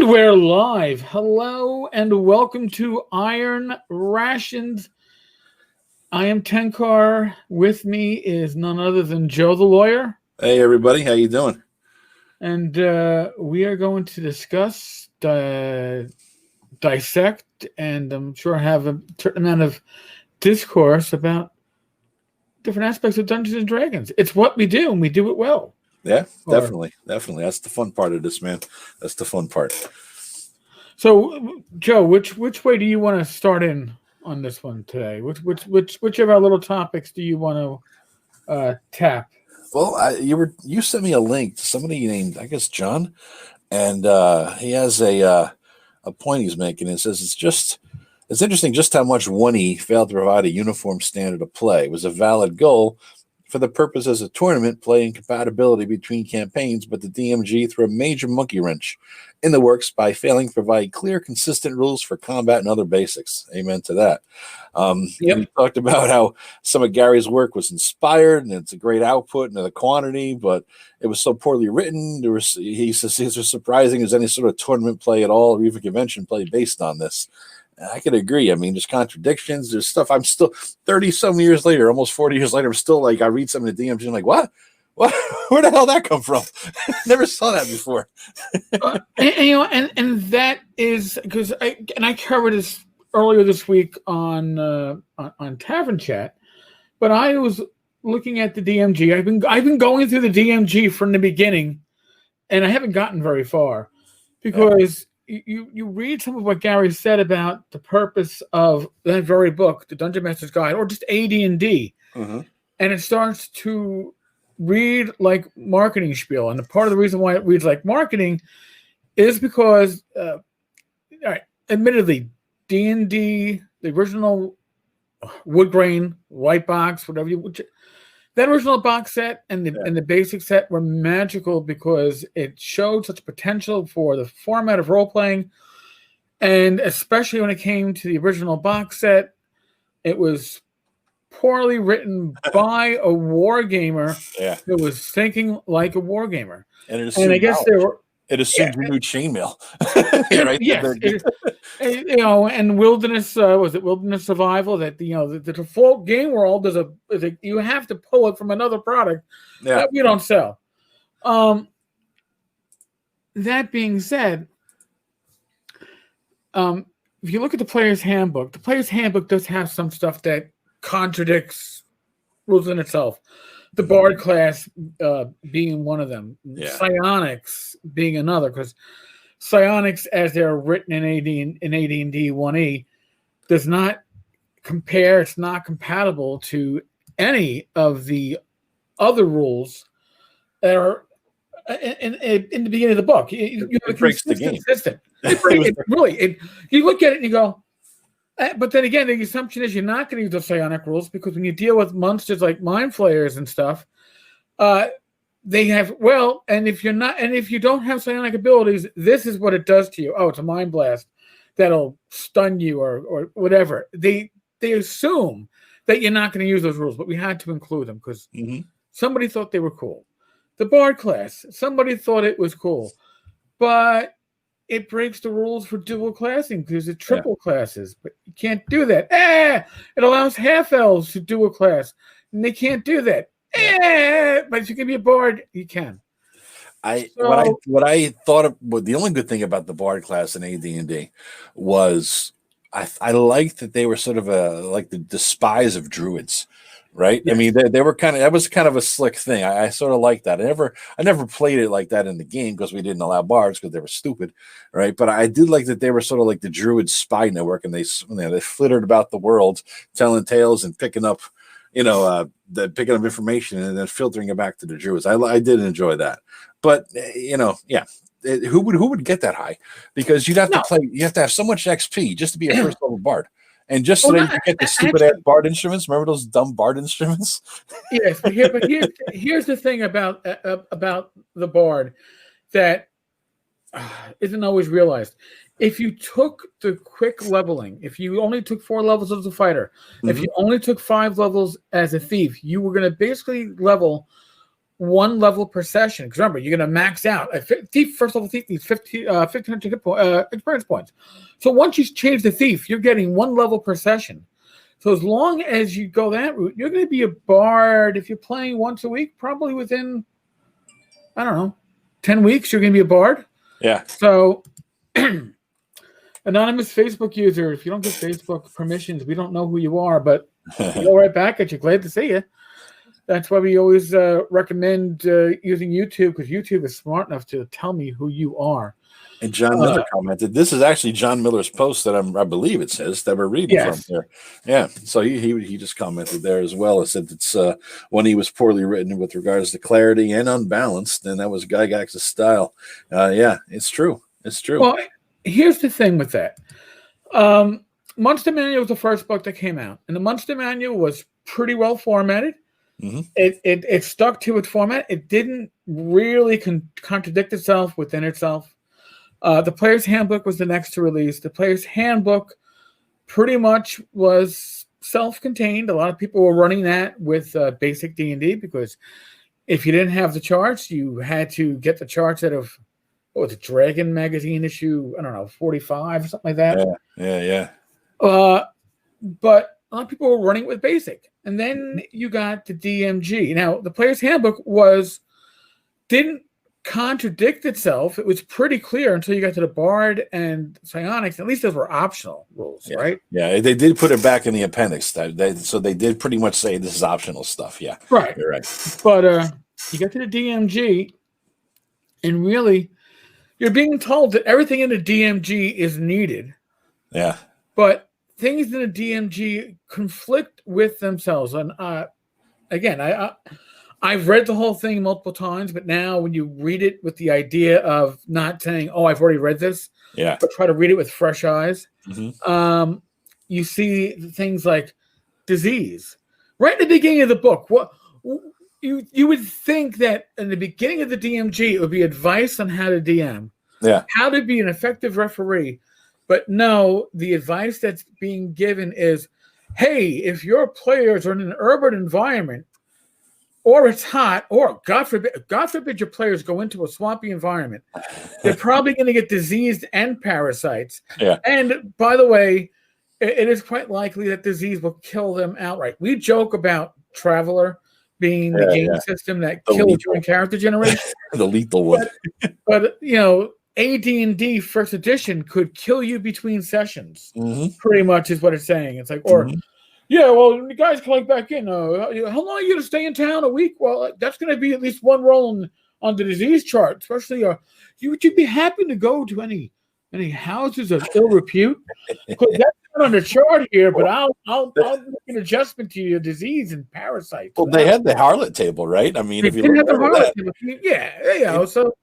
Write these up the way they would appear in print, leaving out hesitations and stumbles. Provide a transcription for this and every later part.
And we're live. Hello and welcome to Iron Rations. I am Tenkar. With me is none other than Joe the Lawyer. Hey everybody, how you doing? And we are going to discuss, dissect, and I'm sure have a certain amount of discourse about different aspects of Dungeons and Dragons. It's what we do, and we do it well. Yeah, definitely. That's the fun part of this, man. That's the fun part. So, Joe, which way do you want to start in on this one today? Which of our little topics do you want to tap? Well, you sent me a link to somebody named, I guess, John, and he has a point he's making. It says it's interesting just how much 1E failed to provide a uniform standard of play. It was a valid goal for the purpose as a tournament, play incompatibility between campaigns, but the DMG threw a major monkey wrench in the works by failing to provide clear, consistent rules for combat and other basics. Amen to that. We talked about how some of Gary's work was inspired and it's a great output and the quantity, but it was so poorly written. He says it's as surprising as any sort of tournament play at all, or even convention play based on this. I could agree. I mean, there's contradictions. There's stuff. I'm still 30 some years later, almost 40 years later. I'm still like, I read some of the DMs and I'm like, what? Where the hell did that come from? Never saw that before. And that is because I covered this earlier this week on Tavern Chat, but I was looking at the DMG. I've been going through the DMG from the beginning, and I haven't gotten very far because. You read some of what Gary said about the purpose of that very book, the Dungeon Master's Guide, or just AD&D, and it starts to read like marketing spiel. And the part of the reason why it reads like marketing is because, admittedly, D&D, the original wood grain, white box, whatever that original box set and the basic set were magical because it showed such potential for the format of role-playing. And especially when it came to the original box set, it was poorly written by a wargamer who was thinking like a wargamer. And I guess there were... It assumed you knew chainmail. And wilderness wilderness survival that the default game world is you have to pull it from another product that we don't sell. That being said, if you look at the player's handbook does have some stuff that contradicts rules in itself. The Bard class being one of them. Psionics being another, because psionics, as they're written in AD&D 1E, does not compare. It's not compatible to any of the other rules that are in the beginning of the book. It breaks the game. You look at it and you go, but then again, the assumption is you're not going to use the psionic rules because when you deal with monsters like mind flayers and stuff, they have and if you don't have psionic abilities, this is what it does to you. Oh, it's a mind blast that'll stun you or whatever. They assume that you're not going to use those rules, but we had to include them because somebody thought they were cool. The Bard class, somebody thought it was cool, but it breaks the rules for dual classing because it's triple classes, but you can't do that. It allows half elves to dual class, and they can't do that. But if you can be a bard, you can. What I thought of, the only good thing about the Bard class in AD&D was I liked that they were sort of like the spies of druids. Right. Yes. I mean, they were that was kind of a slick thing. I sort of liked that. I never played it like that in the game because we didn't allow bards because they were stupid. Right. But I did like that they were sort of like the druid spy network, and they flittered about the world telling tales and picking up information and then filtering it back to the druids. I did enjoy that. But, who would get that high? Because you have to have so much XP just to be a first level bard. And just so that you get the stupid ass bard instruments. Remember those dumb bard instruments? Yes, but here's the thing about the bard that isn't always realized. If you took the quick leveling, if you only took 4 levels as a fighter, if you only took 5 levels as a thief, you were going to basically level one level per session. Because remember, you're going to max out. First level thief needs 1,500 experience points. So once you change the thief, you're getting one level per session. So as long as you go that route, you're going to be a bard. If you're playing once a week, probably within, I don't know, 10 weeks, you're going to be a bard. Yeah. So anonymous Facebook user, if you don't get Facebook permissions, we don't know who you are, but we'll go right back at you. Glad to see you. That's why we always recommend using YouTube, because YouTube is smart enough to tell me who you are. And John Miller commented, this is actually John Miller's post that I believe it says that we're reading from here. Yeah. So he just commented there as well. It said it's when he was poorly written with regards to clarity and unbalanced, and that was Gygax's style. Yeah, it's true. It's true. Well, here's the thing with that. Monster Manual was the first book that came out, and the Monster Manual was pretty well formatted. Mm-hmm. It stuck to its format. It didn't really contradict itself within itself. The Player's Handbook was the next to release. The Player's Handbook pretty much was self-contained. A lot of people were running that with basic D&D, because if you didn't have the charts, you had to get the charts out of, what was it, Dragon Magazine issue, I don't know, 45 or something like that. Yeah. But a lot of people were running with basic. And then you got the DMG. Now, the Player's Handbook didn't contradict itself. It was pretty clear until you got to the Bard and Psionics. At least those were optional rules, right? Yeah, they did put it back in the appendix. So they did pretty much say this is optional stuff. Yeah, right. You're right. But you get to the DMG, and really, you're being told that everything in the DMG is needed. Yeah. But things in the DMG conflict with themselves. And again, I've read the whole thing multiple times, but now when you read it with the idea of not saying, "Oh, I've already read this," but try to read it with fresh eyes, you see things like disease right at the beginning of the book. What you would think that in the beginning of the DMG, it would be advice on how to DM, how to be an effective referee. But no, the advice that's being given is, hey, if your players are in an urban environment, or it's hot, or God forbid your players go into a swampy environment, they're probably going to get diseased and parasites. Yeah. And by the way, it is quite likely that disease will kill them outright. We joke about Traveler being the game system that kills you in character generation. The lethal one. But you know, AD&D first edition could kill you between sessions. Pretty much is what it's saying. It's like, or yeah, well, when you guys collect back in, how long are you going to stay in town? A week? Well, that's going to be at least one roll on the disease chart. Especially, would you be happy to go to any houses of ill repute? Because that's not on the chart here, but I'll make an adjustment to your disease and parasites. Well, they had the harlot table, right? I mean, if you look at that, So.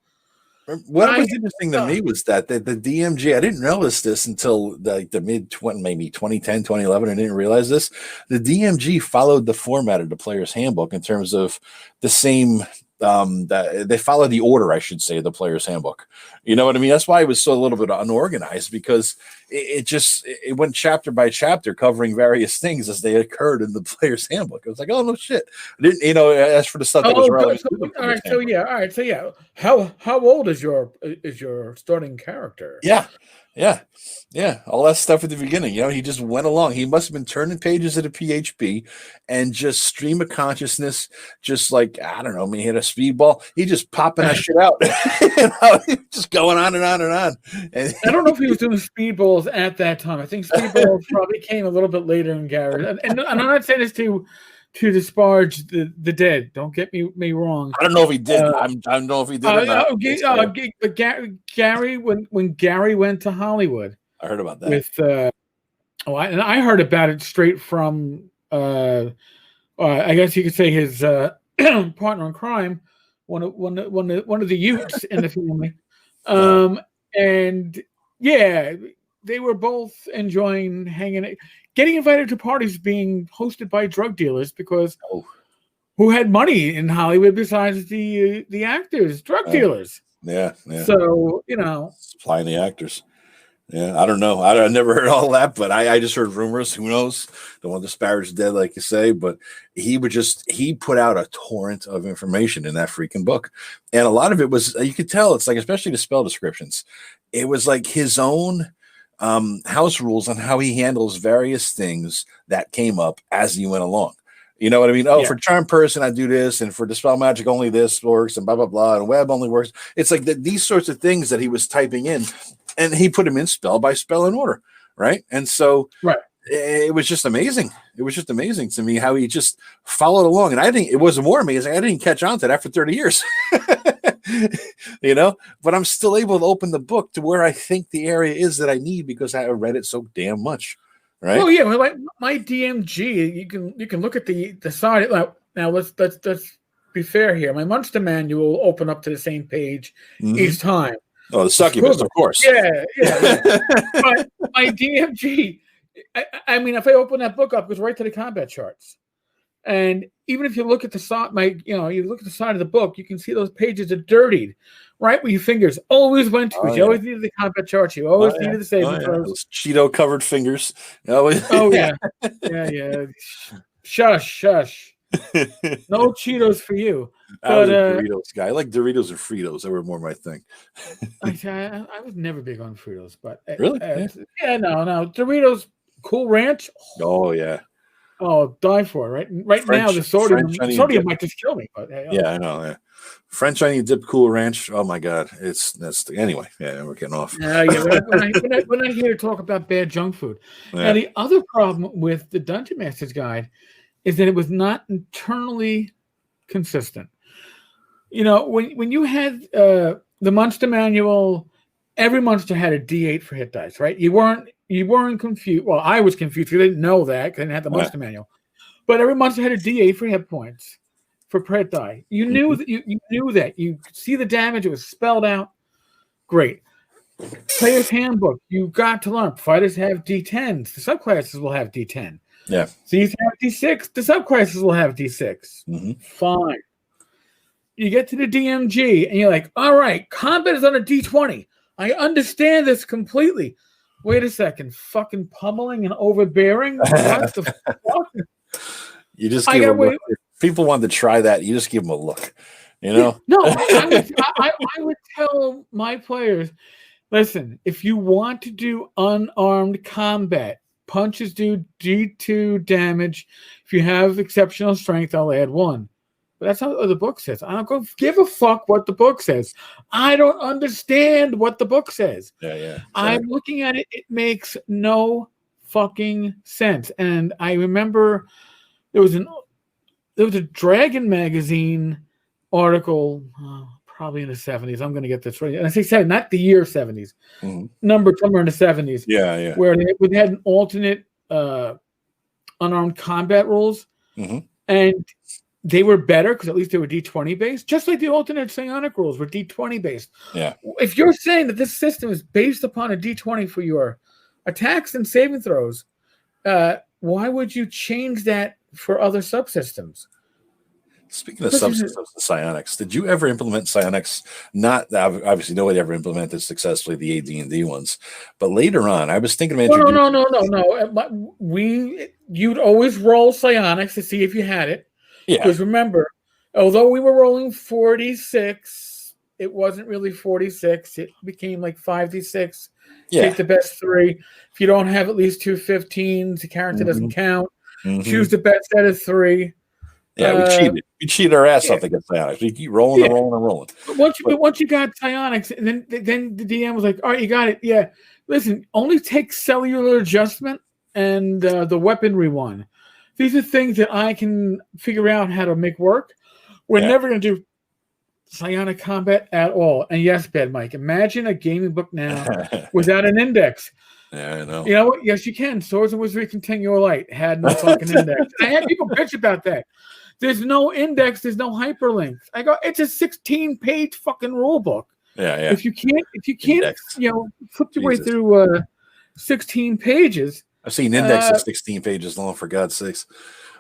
What was interesting to me was that the DMG, I didn't notice this until the maybe 2010, 2011. I didn't realize this. The DMG followed the format of the Player's Handbook in terms of the same, that they followed the order, I should say, of the Player's Handbook. You know what I mean? That's why it was so a little bit unorganized, because it went chapter by chapter covering various things as they occurred in the Player's Handbook. It was like, oh no shit! I didn't, as for the stuff that was relevant. All right. So how old is your starting character? Yeah, all that stuff at the beginning. He just went along. He must have been turning pages of the PHP and just stream of consciousness, just like, I don't know, he had a speedball. He just popping that shit out. Just going on and on and on. And I don't know if he was doing speedballs at that time. I think speedballs probably came a little bit later in Gary. And I'm not saying this to disparage the dead. Don't get me wrong. I don't know if he did. I don't know if he did. But Gary, when Gary went to Hollywood, I heard about that. I heard about it straight from, I guess you could say his partner in crime, one of the youths in the family, and yeah, they were both enjoying hanging, getting invited to parties being hosted by drug dealers, because who had money in Hollywood besides the actors, drug dealers. Yeah. So supplying the actors. Yeah, I don't know. I never heard all that, but I just heard rumors. Who knows? Don't want to disparage dead, like you say, but he put out a torrent of information in that freaking book. And a lot of it was, you could tell, it's like, especially the spell descriptions, it was like his own house rules on how he handles various things that came up as he went along. You know what I mean? Oh, for charm person, I do this, and for dispel magic, only this works, and blah, blah, blah, and web only works. It's like these sorts of things that he was typing in, and he put them in spell by spell in order, right? And so it was just amazing. It was just amazing to me how he just followed along. And I think it was more amazing. I didn't catch on to that for 30 years, you know, but I'm still able to open the book to where I think the area is that I need because I read it so damn much. Right. Oh yeah, well, like my DMG, you can look at the side. Now let's be fair here. My Monster Manual will open up to the same page each time. Oh, the succubus, of course. Yeah. But my DMG, I mean, if I open that book up, it goes right to the combat charts. And even if you look at the side, you look at the side of the book, you can see those pages are dirtied, right where your fingers always went to. You always needed the combat chart. You always needed the saving throws. Those Cheeto covered fingers. Oh yeah. Shush. No Cheetos for you. I was a Doritos guy. I like Doritos and Fritos. They were more my thing. I was never big on Fritos, but really, no Doritos, Cool Ranch. Oh yeah. Oh, die for it, right? Right now, the sodium might just kill me. But hey, yeah, I know. Yeah. French onion dip, Cool Ranch. Oh my God, anyway. Yeah, we're getting off. Yeah. We're not here to talk about bad junk food. Yeah. Now, the other problem with the Dungeon Master's Guide is that it was not internally consistent. You know, when you had the Monster Manual, every monster had a D8 for hit dice, right? You weren't confused. Well, I was confused because I didn't know that because I didn't have the Monster Manual. But every monster had a D8 for hit points for per die. You knew that you knew that. You could see the damage, it was spelled out. Great. Player's Handbook, you got to learn. Fighters have D10s. The subclasses will have D10. Yeah. Thieves have D6. The subclasses will have D6. Fine. You get to the DMG and you're like, all right, combat is on a D20. I understand this completely. Wait a second, fucking pummeling and overbearing? What the fuck? You just give them a look. If people want to try that, you just give them a look. You know? No, I would tell my players, listen, if you want to do unarmed combat, punches do D2 damage. If you have exceptional strength, I'll add 1. But that's how the book says. I don't give a fuck what the book says. I don't understand what the book says. Yeah. I'm looking at it. It makes no fucking sense. And I remember there was a Dragon magazine article, probably in the 70s. I'm going to get this right. And I say 70, not the year 70s. Number somewhere in the 70s. Yeah. Where they had an alternate unarmed combat rules. And they were better because at least they were D20 based, just like the alternate psionic rules were D20 based. Yeah. If you're saying that this system is based upon a D20 for your attacks and saving throws, why would you change that for other subsystems? Speaking of subsystems and psionics, did you ever implement psionics? Not obviously, nobody ever implemented successfully the AD&D ones, but later on, I was thinking of No. You'd always roll psionics to see if you had it. Yeah. Because remember, although we were rolling 46, it wasn't really 46. It became like 5d6. Yeah. Take the best 3. If you don't have at least 2 15s, the character doesn't count. Choose the best set of 3. Yeah, we cheated. We cheated our ass off against psionics. We keep rolling and rolling. But once you got psionics, and then the DM was like, all right, you got it. Yeah. Listen, only take cellular adjustment and the weaponry one. These are things that I can figure out how to make work. We're never going to do psionic combat at all. And yes, Bad Mike, imagine a gaming book now without an index. Yeah, I know. You know what? Yes, you can. Swords and Wizardry Continual Light had no fucking index. I had people bitch about that. There's no index. There's no hyperlinks. I go, it's a 16-page fucking rule book. Yeah. If you can't, index. Flip your way through 16 pages. I've seen index of 16 pages long, for God's sakes.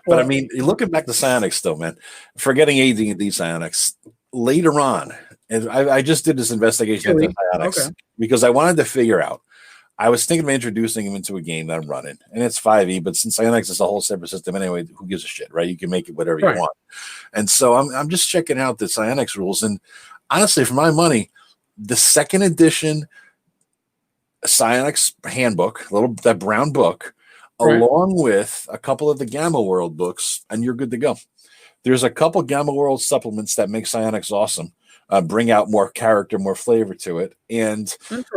But I mean, looking back to psionics, though, man, forgetting AD&D psionics, later on, and I just did this investigation into psionics because I wanted to figure out. I was thinking of introducing him into a game that I'm running, and it's 5e, but since Psionics is a whole separate system anyway, who gives a shit, right? You can make it whatever you want. And so I'm just checking out the Psionics rules, and honestly, for my money, the second edition Psionics handbook, that brown book, along with a couple of the Gamma World books, and you're good to go. There's a couple Gamma World supplements that make Psionics awesome. Bring out more character, more flavor to it, and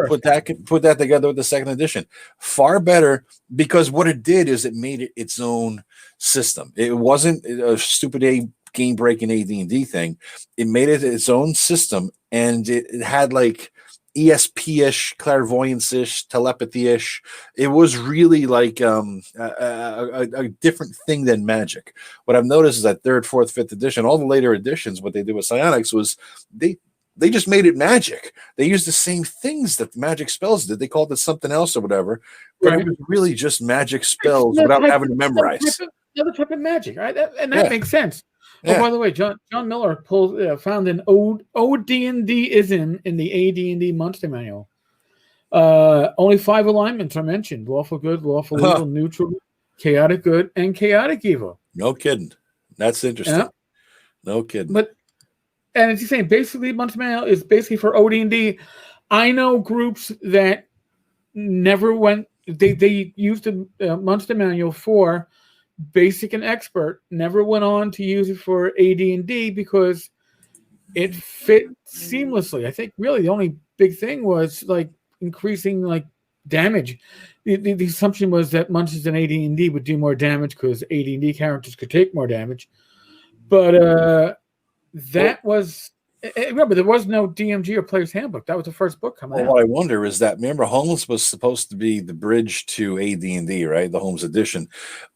put that together with the second edition. Far better, because what it did is it made it its own system. It wasn't a stupid game-breaking AD&D thing. It made it its own system, and it had like ESP-ish, clairvoyance-ish, telepathy-ish. It was really like a different thing than magic. What I've noticed is that 3rd, 4th, 5th edition, all the later editions, what they did with Psionics was they just made it magic. They used the same things that magic spells did. They called it something else or whatever, but it was really just magic spells without having to memorize. Another type of magic, right? And that makes sense. Oh, by the way, John Miller found an OD&D-ism in the AD&D Monster Manual. Only 5 alignments are mentioned: lawful good, lawful evil, neutral, chaotic good, and chaotic evil. No kidding. That's interesting. Yeah. No kidding. And as you're saying, basically, Monster Manual is basically for OD&D. I know groups that never went. They used the Monster Manual for basic and expert, never went on to use it for AD&D because it fit seamlessly. I think really the only big thing was like increasing like damage. The assumption was that monsters in AD&D would do more damage because AD&D characters could take more damage. But remember, there was no DMG or Player's Handbook. That was the first book coming out. What I wonder is that, remember, Holmes was supposed to be the bridge to AD&D, right? The Holmes edition.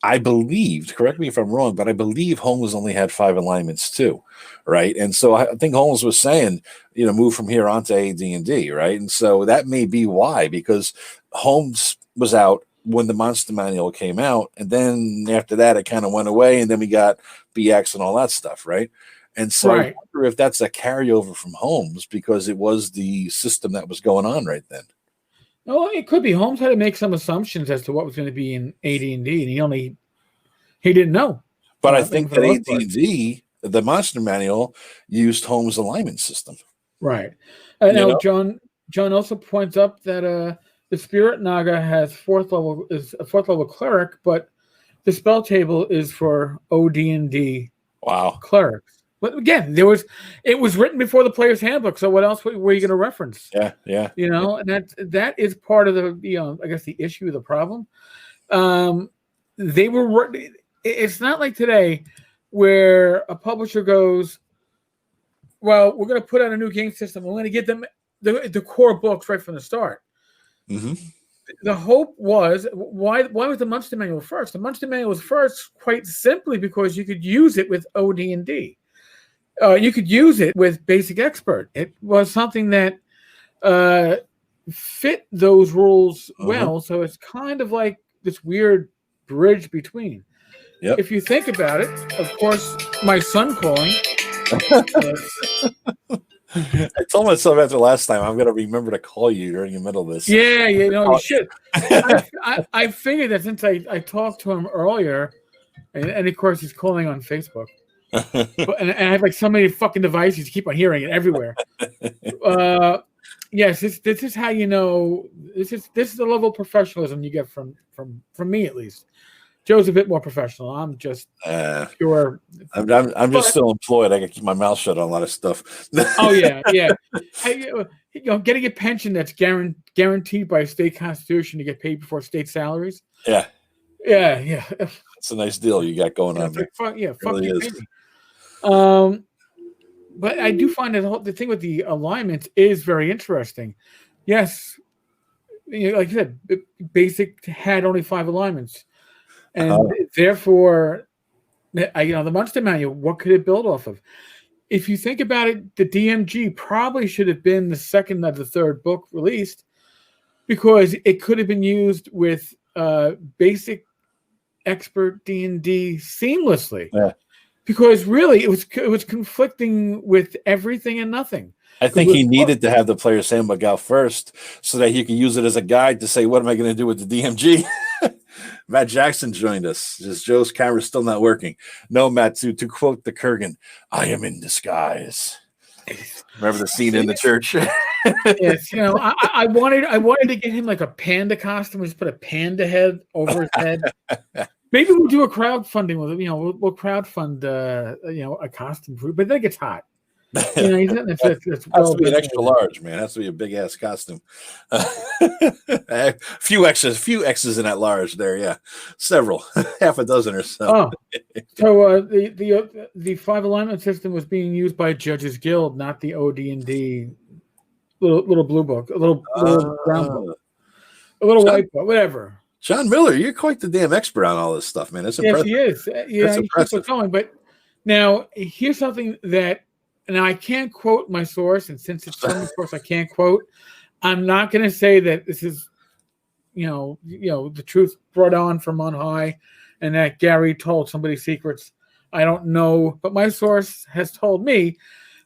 I believed, correct me if I'm wrong, but I believe Holmes only had 5 alignments too, right? And so I think Holmes was saying, move from here on to AD&D, right? And so that may be why, because Holmes was out when the Monster Manual came out, and then after that, it kind of went away, and then we got BX and all that stuff, right? And so I wonder if that's a carryover from Holmes because it was the system that was going on right then. No, it could be. Holmes had to make some assumptions as to what was going to be in AD&D, and he didn't know. But I think that AD&D, the Monster Manual, used Holmes' alignment system. Right. Now, John also points up that the Spirit Naga has 4th level cleric, but the spell table is for OD&D clerics. But again, it was written before the Player's Handbook, so what else were you going to reference? Yeah. And that is part of the I guess the issue of the problem. It's not like today where a publisher goes, well, we're going to put out a new game system. We're going to get them the core books right from the start. Mm-hmm. The hope was, why was the Monster Manual first? The Monster Manual was first quite simply because you could use it with OD&D. You could use it with Basic Expert. It was something that fit those rules well, so it's kind of like this weird bridge between. Yep. If you think about it, of course, my son calling. I told myself after last time I'm going to remember to call you during the middle of this. Yeah, you should. I figured that since I talked to him earlier, and of course he's calling on Facebook. and I have like so many fucking devices to keep on hearing it everywhere. Yes, this is how you know this is the level of professionalism you get from me at least. Joe's a bit more professional. I'm just pure. I'm just still employed. I can keep my mouth shut on a lot of stuff. Oh yeah. Getting a pension that's guaranteed by a state constitution to get paid before state salaries. Yeah. It's a nice deal you got going on. Like, fuck really you. But I do find that the thing with the alignments is very interesting. Yes, like you said, Basic had only 5 alignments, and therefore, the Monster Manual, what could it build off of? If you think about it, the DMG probably should have been the second of the third book released because it could have been used with Basic Expert D&D seamlessly. Yeah. because really it was conflicting with everything and nothing. I think he needed to have the player's handbook out first so that he could use it as a guide to say, what am I going to do with the DMG? Matt Jackson joined us. Just Joe's camera's still not working. No, Matt, to quote the Kurgan, I am in disguise. Remember the scene in the church? Yes, I wanted to get him like a panda costume, just put a panda head over his head. Maybe we'll do a crowdfunding with it. We'll crowdfund a costume for it, but that gets hot. That's has to be an extra large, man. Has to be a big ass costume. few X's in that large there, yeah. Several, half a dozen or so. So the 5 alignment system was being used by Judges Guild, not the OD&D little blue book, a little brown book, a little white book, whatever. John Miller, you're quite the damn expert on all this stuff, man. That's impressive. Yes, he is. Yeah, he keeps it going. But now here's something that. Now, I can't quote my source, and since it's from the source I can't quote, I'm not going to say that this is, the truth brought on from on high and that Gary told somebody secrets. I don't know, but my source has told me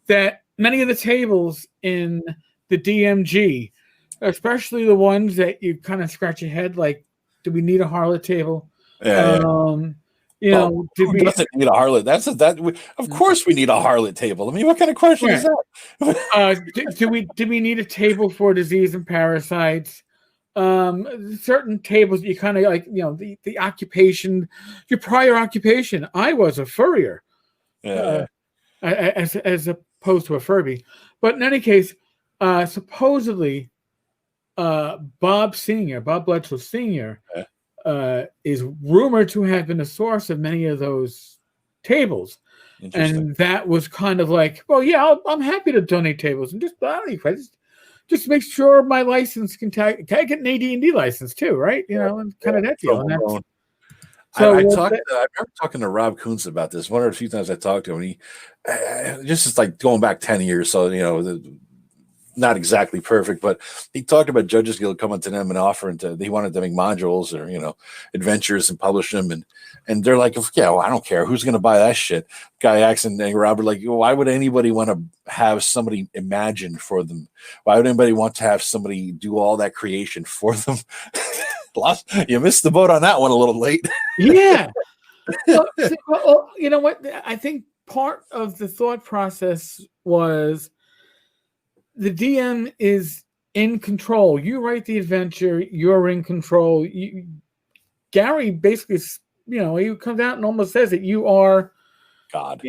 that many of the tables in the DMG, especially the ones that you kind of scratch your head, like, do we need a harlot table? Who doesn't need a harlot? Of course we need a harlot table. I mean, what kind of question is that? Do we need a table for disease and parasites? Certain tables you kind of like, the occupation, your prior occupation. I was a furrier, as opposed to a Furby. But in any case, supposedly, Bob Bledsoe Sr., is rumored to have been the source of many of those tables, and that was kind of like, well, yeah, I'm happy to donate tables and just make sure my license can I get an AD&D license too, right? And kind of that deal. And I remember talking to Rob Kuntz about this. One of the few times I talked to him, he just like going back 10 years, so not exactly perfect, but he talked about Judges Guild coming to them and offering he wanted to make modules or, adventures and publish them. And they're like, yeah, well, I don't care. Who's going to buy that shit? Guy Axe and Robert, like, why would anybody want to have somebody imagine for them? Why would anybody want to have somebody do all that creation for them? You missed the boat on that one a little late. Yeah. Well, you know what? I think part of the thought process was, the DM is in control. You write the adventure. You're in control. Gary basically, he comes out and almost says that you are God.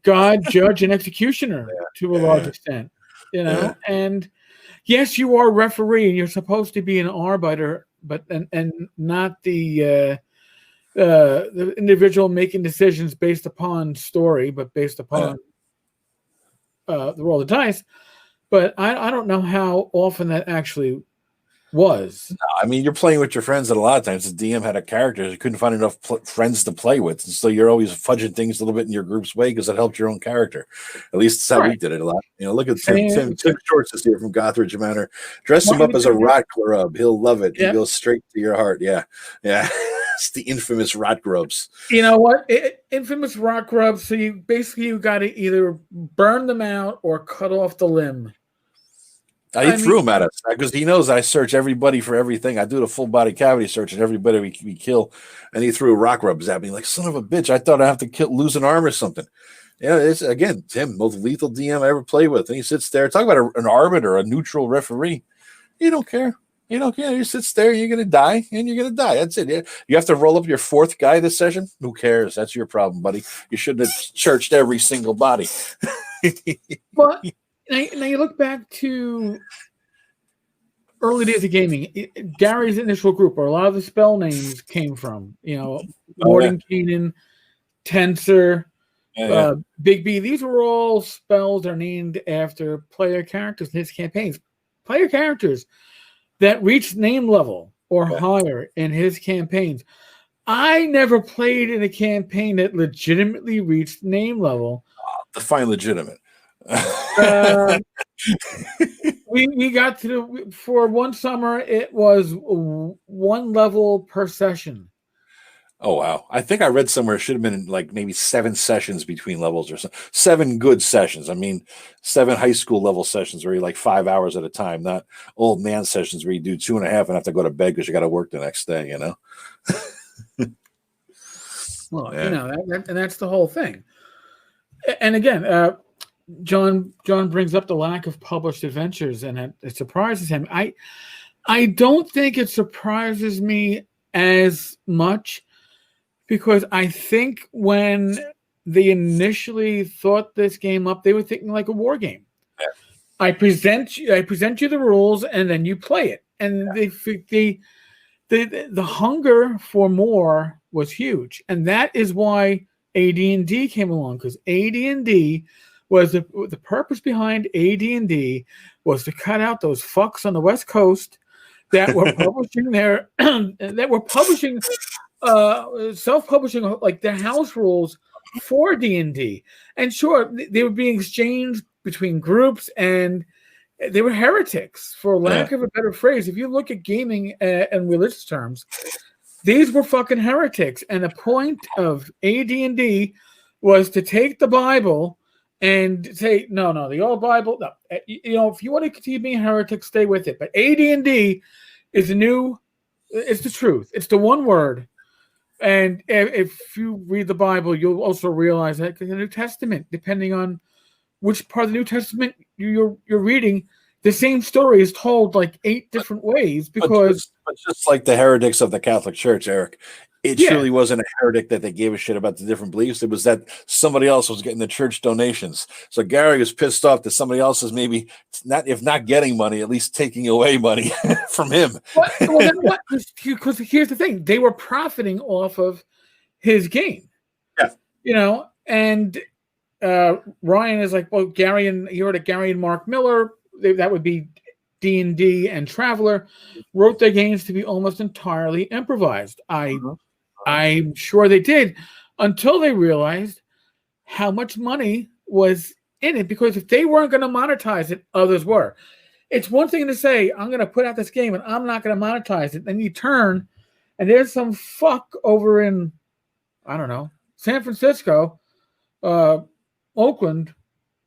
God, judge, and executioner to a large extent. And yes, you are referee, and you're supposed to be an arbiter, but and not the individual making decisions based upon story, but based upon the roll of dice. But I don't know how often that actually was. No, I mean, you're playing with your friends, and a lot of times the DM had a character that couldn't find enough friends to play with. And so you're always fudging things a little bit in your group's way because it helped your own character. At least that's how we did it a lot. Look at Tim Shorts is here from Gothridge Manor. Dress him up as a rot grub. He'll love it. He goes straight to your heart. Yeah. It's the infamous rot grubs. You know what? Infamous rot grubs. So you got to either burn them out or cut off the limb. He threw him at us because he knows I search everybody for everything. I do the full body cavity search and everybody we kill, and he threw rock rubs at me like, son of a bitch. I thought I'd have to lose an arm or something. It's again Tim, most lethal DM I ever played with. And he sits there. Talk about an arbiter, a neutral referee. You don't care. You don't care. You sit there. You're gonna die, and you're gonna die. That's it. You have to roll up your fourth guy this session. Who cares? That's your problem, buddy. You shouldn't have searched every single body. But now you look back to early days of gaming. Gary's initial group, where a lot of the spell names came from. Morden Keenan, Tensor, Big B. These were all spells that are named after player characters in his campaigns. Player characters that reached name level or higher in his campaigns. I never played in a campaign that legitimately reached name level. Define legitimate. We got to for one summer. It was one level per session. Oh wow! I think I read somewhere it should have been like maybe 7 sessions between levels or so. 7 good sessions. I mean, 7 high school level sessions where you're like 5 hours at a time, not old man sessions where you do 2.5 and have to go to bed because you got to work the next day. You know. Well, Yeah. you know, and that's the whole thing. And again, John brings up the lack of published adventures, and it surprises him. I don't think it surprises me as much, because I think when they initially thought this game up, they were thinking like a war game. Yeah. I present you the rules, and then you play it. And the hunger for more was huge, and that is why AD&D came along, because AD&D was the purpose behind AD&D was to cut out those fucks on the West Coast that were publishing self-publishing like their house rules for D&D. And sure, they were being exchanged between groups, and they were heretics, for lack of a better phrase. If you look at gaming and religious terms, these were fucking heretics. And the point of AD&D was to take the Bible and say, no, the old Bible, no. You know, if you want to continue being a heretic, stay with it. But AD&D is it's the truth. It's the one word. And if you read the Bible, you'll also realize that the New Testament, depending on which part of the New Testament you're reading, the same story is told like 8 different ways. Because but just like the heretics of the Catholic Church, Eric, it truly wasn't a heretic that they gave a shit about the different beliefs. It was that somebody else was getting the church donations. So Gary was pissed off that somebody else is maybe if not getting money, at least taking away money from him. Because here's the thing: they were profiting off of his game. Yeah, you know, and Ryan is like, well, Gary and Mark Miller, that would be D&D and Traveler, wrote their games to be almost entirely improvised. I'm sure they did, until they realized how much money was in it, because if they weren't going to monetize it, others were. It's one thing to say, I'm going to put out this game and I'm not going to monetize it. Then you turn and there's some fuck over in, I don't know, San Francisco, Oakland,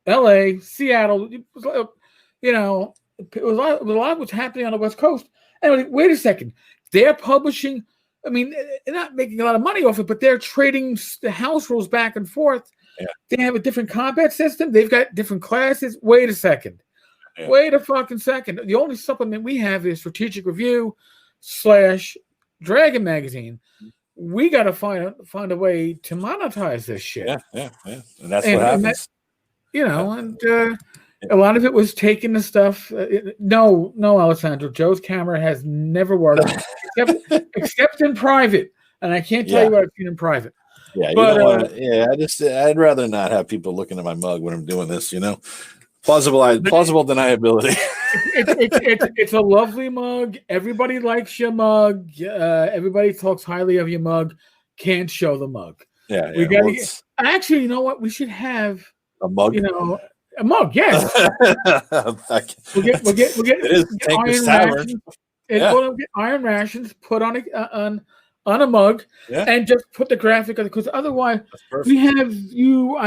LA, Seattle, you know, it was a lot was happening on the West Coast. And I was like, wait a second, they're publishing. I mean, they're not making a lot of money off it, but they're trading the house rules back and forth. Yeah. They have a different combat system. They've got different classes. Wait a second. Yeah. Wait a fucking second. The only supplement we have is Strategic Review / Dragon Magazine. We got to find a way to monetize this shit. Yeah. And that's what happens. A lot of it was taking the stuff. No, Alessandro. Joe's camera has never worked except in private, and I can't tell you what I've seen in private. Yeah, but, I'd rather not have people looking at my mug when I'm doing this. You know, plausible deniability. It's a lovely mug. Everybody likes your mug. Everybody talks highly of your mug. Can't show the mug. Yeah. We got to actually. You know what? We should have a mug. You know. A mug, yes. We'll get iron rations. We'll get iron rations put on a mug, and just put the graphic on it, because otherwise we have you.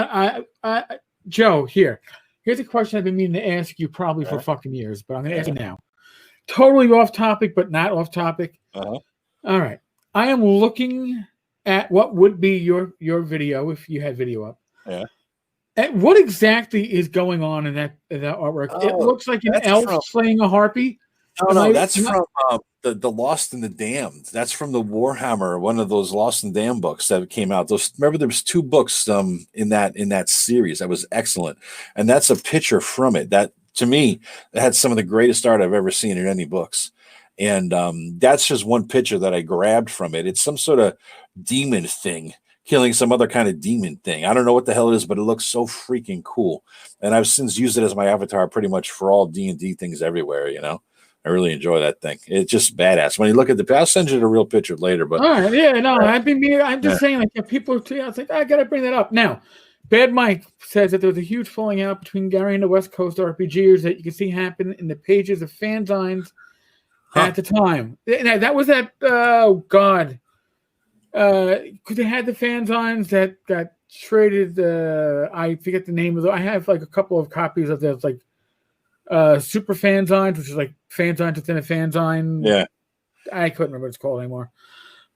Joe, here's a question I've been meaning to ask you probably for fucking years, but I'm going to ask you now. Totally off topic, but not off topic. All right, I am looking at what would be your video if you had video up. Yeah. And what exactly is going on in that artwork? It looks like an elf slaying a harpy. No, that's from the Lost and the Damned. That's from the Warhammer, one of those Lost and Damned books that came out. Remember, there was 2 books in that series that was excellent, and that's a picture from it. That, to me, it had some of the greatest art I've ever seen in any books. And that's just one picture that I grabbed from it. It's some sort of demon thing killing some other kind of demon thing. I don't know what the hell it is, but it looks so freaking cool. And I've since used it as my avatar pretty much for all D&D things everywhere, you know. I really enjoy that thing. It's just badass. When you look at I'll send you the real picture later. But I'm just saying, like, if people, I think I got to bring that up. Now, Bad Mike says that there was a huge falling out between Gary and the West Coast RPGers that you can see happen in the pages of fanzines at the time. That was that, oh, God. because they had the fanzines that got traded. I forget the name of them. I have like a couple of copies of those, like super fanzines, which is like fanzines within a fanzine. Yeah. I couldn't remember what it's called anymore.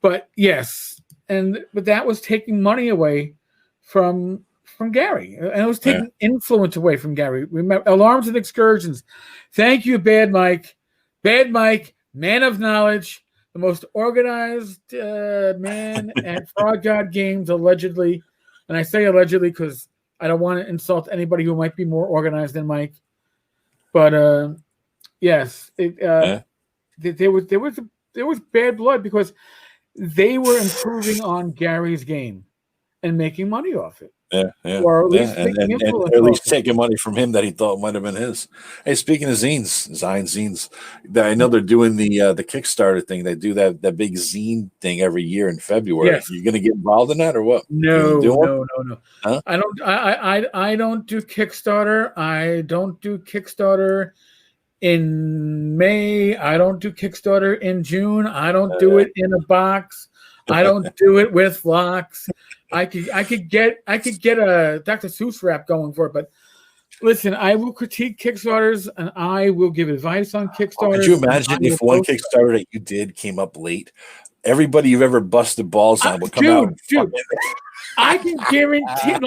But yes, but that was taking money away from Gary, and it was taking influence away from Gary. Remember, Alarms and Excursions. Thank you, Bad Mike. Bad Mike, man of knowledge, the most organized man at Frog God Games, allegedly. And I say allegedly because I don't want to insult anybody who might be more organized than Mike. But yes, there was bad blood because they were improving on Gary's game and making money off it. Yeah. Or at least, and at least taking money from him that he thought might have been his. Hey, speaking of zines, I know they're doing the Kickstarter thing. They do that big zine thing every year in February. Yes. Are you going to get involved in that or what? No. Huh? I don't do Kickstarter. I don't do Kickstarter in May. I don't do Kickstarter in June. I don't do it in a box. I don't do it with locks. I could get a Dr. Seuss rap going for it, but listen, I will critique Kickstarters and I will give advice on Kickstarters. Could you imagine if one Kickstarter that you did came up late? Everybody you've ever busted balls on would come out. Dude, I can guarantee.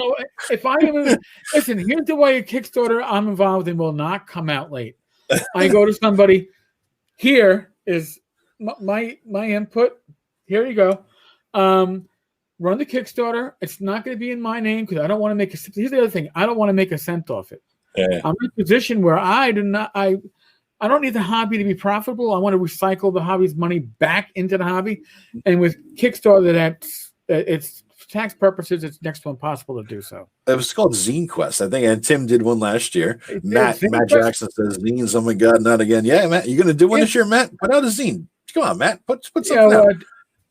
If I even listen, here's the way a Kickstarter I'm involved in will not come out late. I go to somebody. Here is my input. Here you go. Run the Kickstarter. It's not going to be in my name because I don't want to make a. Here's the other thing. I don't want to make a cent off it. Yeah. I'm in a position where I don't need the hobby to be profitable. I want to recycle the hobby's money back into the hobby. And with Kickstarter, it's for tax purposes, it's next to impossible to do so. It was called Zine Quest, I think, and Tim did one last year. Matt Jackson says zines. Oh my God, not again! Yeah, Matt, you going to do one this year, Matt? Put out a zine. Come on, Matt. Put something out.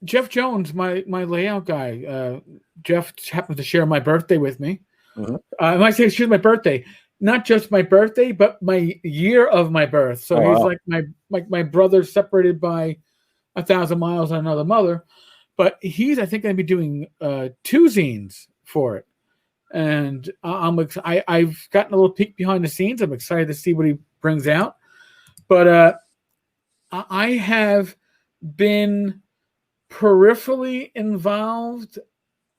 Jeff Jones, my layout guy. Jeff happens to share my birthday with me. When I say share my birthday, not just my birthday, but my year of my birth. So he's like my brother separated by 1,000 miles on another mother. But he's, I think, going to be doing 2 zines for it. And I've gotten a little peek behind the scenes. I'm excited to see what he brings out. But I have been peripherally involved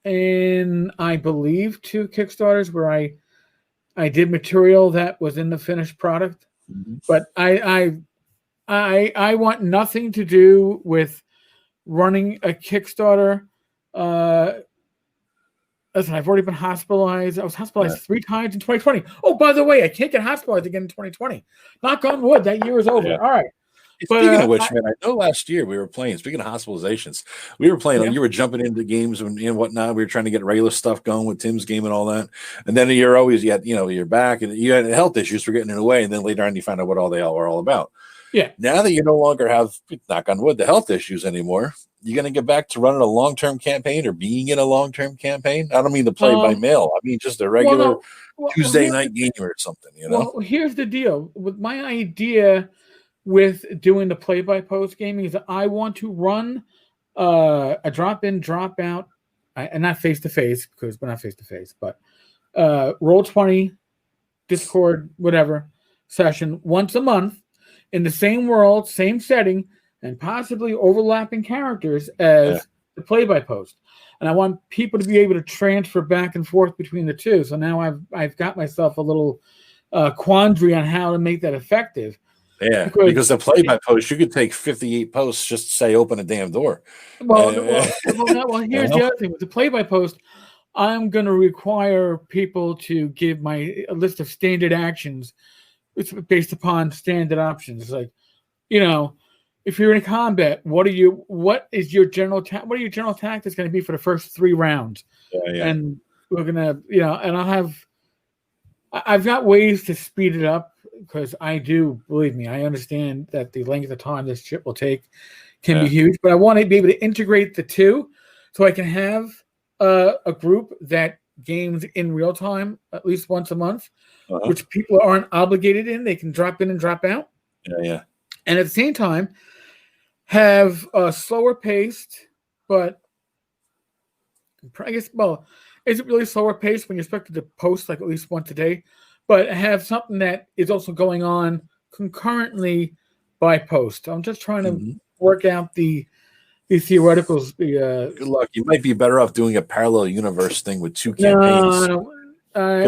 in, I believe, 2 Kickstarters where I did material that was in the finished product. But I want nothing to do with running a Kickstarter. Listen, I've already been hospitalized. I was hospitalized 3 times in 2020. Oh, by the way, I can't get hospitalized again in 2020. Knock on wood, that year is over. All right. Speaking of which, man, I know last year we were playing. Speaking of hospitalizations, we were playing. You were jumping into games and whatnot. We were trying to get regular stuff going with Tim's game and all that. And then you're always you're back and you had health issues for getting in the way. And then later on, you find out what all they are all about. Yeah. Now that you no longer have, knock on wood, the health issues anymore, you're going to get back to running a long-term campaign or being in a long-term campaign. I don't mean to play by mail. I mean just a regular Tuesday night game or something. Well, here's the deal with my idea. With doing the play-by-post gaming is that I want to run a drop-in, drop-out, and not face-to-face because we're not face-to-face, but Roll20, Discord, whatever, session once a month in the same world, same setting, and possibly overlapping characters as the play-by-post. And I want people to be able to transfer back and forth between the two. So now I've got myself a little quandary on how to make that effective. Yeah, because the play-by-post, you could take 58 posts just to say open a damn door. Well, here's the other thing. With the play-by-post, I'm going to require people to give a list of standard actions. It's based upon standard options. Like, if you're in combat, what is your general tactics going to be for the first 3 rounds? Yeah. And we're going to, and I've got ways to speed it up. Because believe me, I understand that the length of time this shit will take can be huge, but I want to be able to integrate the two so I can have a group that games in real time at least once a month, which people aren't obligated in. They can drop in and drop out. Yeah. And at the same time, have a slower paced, but I guess, well, is it really slower paced when you're expected to post like at least once a day, but have something that is also going on concurrently by post? I'm just trying to work out the theoreticals. Good luck. You might be better off doing a parallel universe thing with 2 No, campaigns.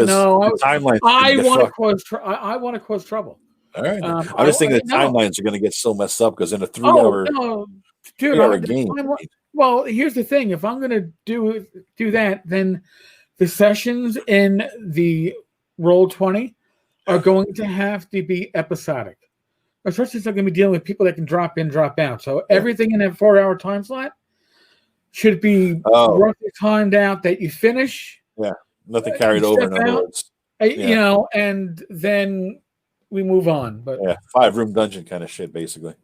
no, the timelines. I want to cause. I want to cause trouble. All right. I'm just thinking the timelines are going to get so messed up because in a 3-hour, dude, 3-hour game. Well, here's the thing: if I'm going to do that, then the sessions in the Roll20 are going to have to be episodic. Especially since I'm going to be dealing with people that can drop in, drop out. So everything in that 4-hour time slot should be roughly timed out that you finish. Yeah, nothing carried over. In other words, you know, and then we move on. But 5-room dungeon kind of shit, basically.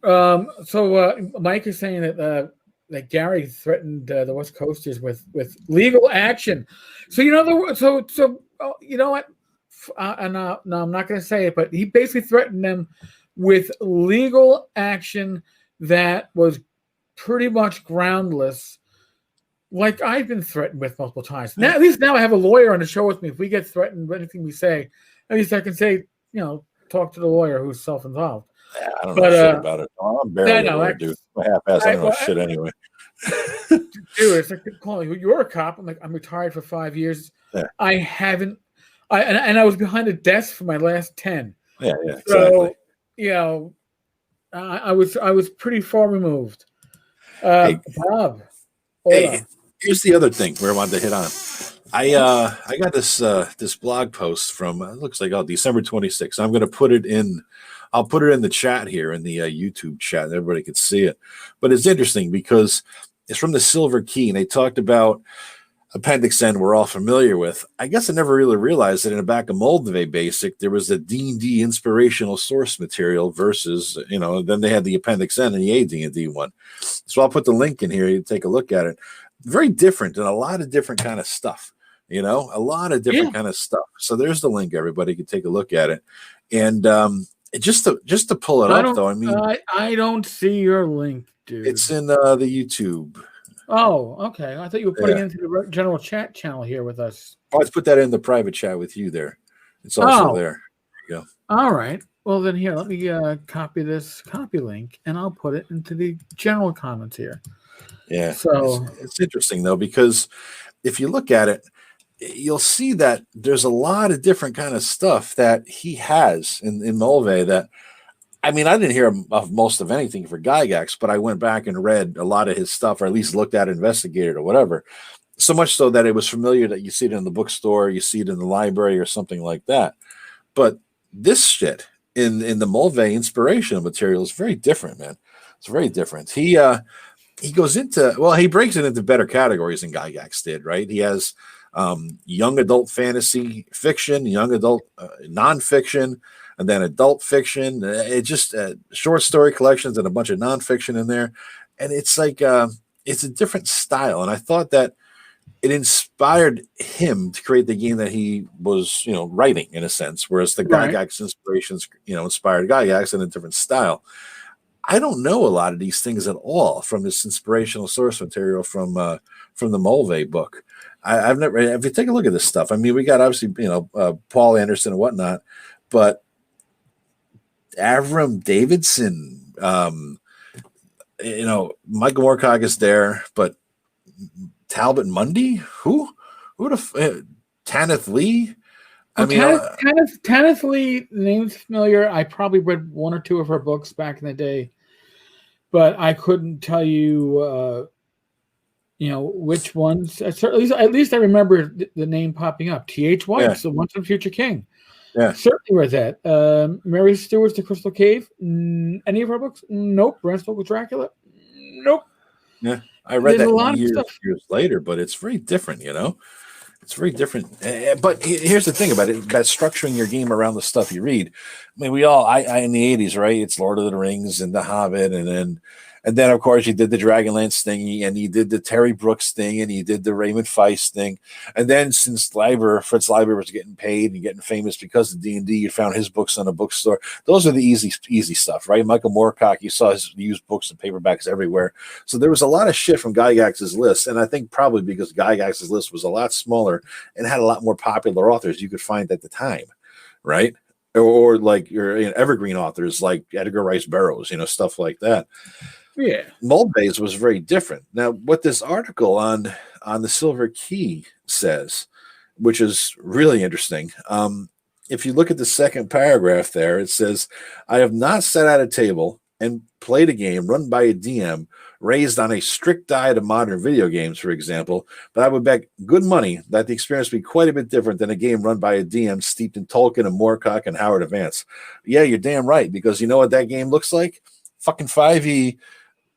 So Mike is saying that Gary threatened the West Coasters with legal action. So you know you know what? No, I'm not going to say it, but he basically threatened them with legal action that was pretty much groundless, like I've been threatened with multiple times. Now, at least now I have a lawyer on the show with me. If we get threatened with anything we say, at least I can say, talk to the lawyer who's self-involved. Yeah, I don't know shit about it. I'm barely a lawyer, dude. I'm half-ass. I don't know shit anyway. Dude, it's like calling you. You're a cop. I'm like, I'm retired for 5 years. Yeah. I haven't. I was behind a desk for my last 10. Yeah, exactly. So, I was pretty far removed. Bob. Hey, here's the other thing where I wanted to hit on. I got this blog post from it looks like December 26th. I'm going to put it in. I'll put it in the chat here in the YouTube chat. Everybody can see it. But it's interesting because it's from the Silver Key, and they talked about Appendix N we're all familiar with. I guess I never really realized that in the back of Moldave Basic, there was the D&D inspirational source material versus, then they had the Appendix N and the AD&D one. So I'll put the link in here. You take a look at it. Very different and a lot of different kind of stuff, a lot of different kind of stuff. So there's the link. Everybody can take a look at it. And just to pull it up, though, I mean, I don't see your link, dude. It's in the YouTube. Oh, okay. I thought you were putting it into the general chat channel here with us. Oh, let's put that in the private chat with you there. It's also there. There you go. All right. Well, then here, let me copy this copy link, and I'll put it into the general comments here. Yeah. So it's interesting, though, because if you look at it, you'll see that there's a lot of different kind of stuff that he has in Mulvey that, I mean, I didn't hear of most of anything for Gygax, but I went back and read a lot of his stuff, or at least looked at it, investigated, or whatever. So much so that it was familiar that you see it in the bookstore, you see it in the library, or something like that. But this shit in the Mulvey inspirational material is very different, man. It's very different. He goes into, he breaks it into better categories than Gygax did, right? He has young adult fantasy fiction, young adult nonfiction, and then adult fiction. It just short story collections and a bunch of nonfiction in there. And it's like it's a different style. And I thought that it inspired him to create the game that he was, writing in a sense, whereas the Gygax inspirations, inspired Gygax in a different style. I don't know a lot of these things at all from this inspirational source material from the Mulvey book. I've never. If you take a look at this stuff, I mean, we got obviously, Paul Anderson and whatnot, but Avram Davidson, Michael Moorcock is there, but Talbot Mundy, who Tanith Lee. Tanith Lee name's familiar. I probably read one or two of her books back in the day, but I couldn't tell you, which ones. At least I remember the name popping up. T.H. White, the Once and Future King. Yeah, certainly read that. Mary Stewart's The Crystal Cave. Any of her books? Nope. Bram Stoker's Dracula. Nope. Yeah, I read that years later, but it's very different. It's very different. But here's the thing about it: about structuring your game around the stuff you read. I mean, I in the '80s, right? It's Lord of the Rings and The Hobbit, and then And then, of course, he did the Dragonlance thing, and he did the Terry Brooks thing, and he did the Raymond Feist thing. And then, since Fritz Leiber was getting paid and getting famous because of D&D, you found his books on a bookstore. Those are the easy stuff, right? Michael Moorcock, you saw his used books and paperbacks everywhere. So there was a lot of shit from Gygax's list, and I think probably because Gygax's list was a lot smaller and had a lot more popular authors you could find at the time, right? Or like your evergreen authors like Edgar Rice Burroughs, stuff like that. Yeah. Mulvey's was very different. Now, what this article on the Silver Key says, which is really interesting, if you look at the second paragraph there, it says, I have not sat at a table and played a game run by a DM raised on a strict diet of modern video games, for example, but I would bet good money that the experience would be quite a bit different than a game run by a DM steeped in Tolkien and Moorcock and Howard Vance. Yeah, you're damn right, because you know what that game looks like? Fucking 5e,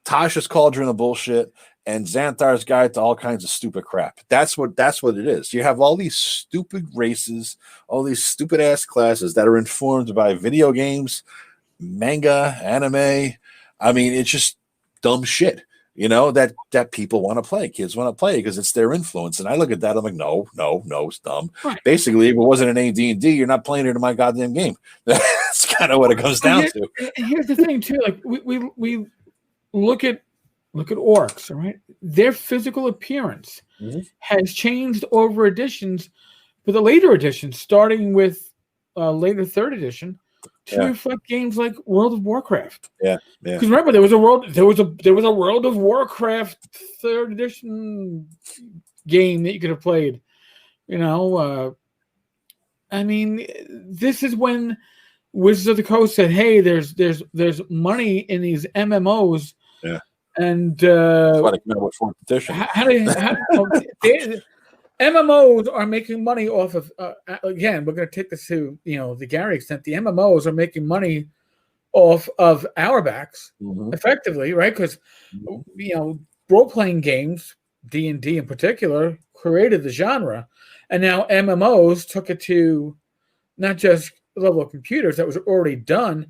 Tasha's Cauldron of bullshit, and Xanthar's Guide to all kinds of stupid crap. That's what it is. You have all these stupid races, all these stupid ass classes that are informed by video games, manga, anime. I mean, it's just dumb shit, that people want to play. Kids want to play because it's their influence. And I look at that, I'm like, no, it's dumb. Right. Basically, if it wasn't an AD&D, you're not playing it in my goddamn game. That's kind of what it comes down to. Here's the thing, too. Like we look at orcs, all right? Their physical appearance has changed over editions, but the later editions, starting with later third edition, to reflect games like World of Warcraft. Yeah. Because remember, there was a World of Warcraft third edition game that you could have played. I mean, this is when Wizards of the Coast said, "Hey, there's money in these MMOs." Yeah. And that's why they come out with fourth edition. MMOs are making money off of, again, we're going to take this to, the Gary extent. The MMOs are making money off of our backs, effectively, right? Because, role-playing games, D&D in particular, created the genre. And now MMOs took it to not just the level of computers that was already done,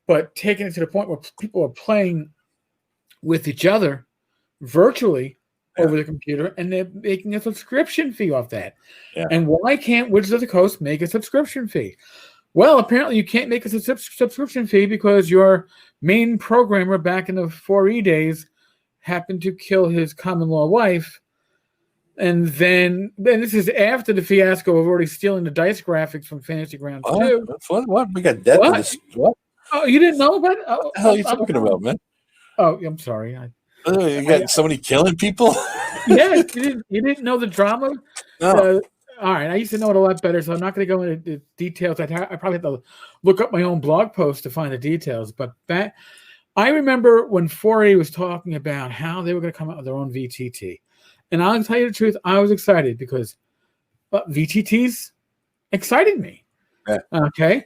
but taking it to the point where people are playing with each other virtually over the computer, and they're making a subscription fee off that. Yeah. And why can't Wizards of the Coast make a subscription fee? Well, apparently you can't make a subscription fee because your main programmer back in the 4E days happened to kill his common law wife. And then this is after the fiasco of already stealing the dice graphics from Fantasy Grounds 2. What? We got dead for this. What? Oh, you didn't know about it? What the hell are you talking about, man? Oh, I'm sorry. You got somebody killing people? Yeah, you didn't know the drama? No. All right, I used to know it a lot better, so I'm not going to go into the details. I probably have to look up my own blog post to find the details. But I remember when 4A was talking about how they were going to come out with their own VTT. And I'll tell you the truth, I was excited because VTTs excited me. Yeah. Okay.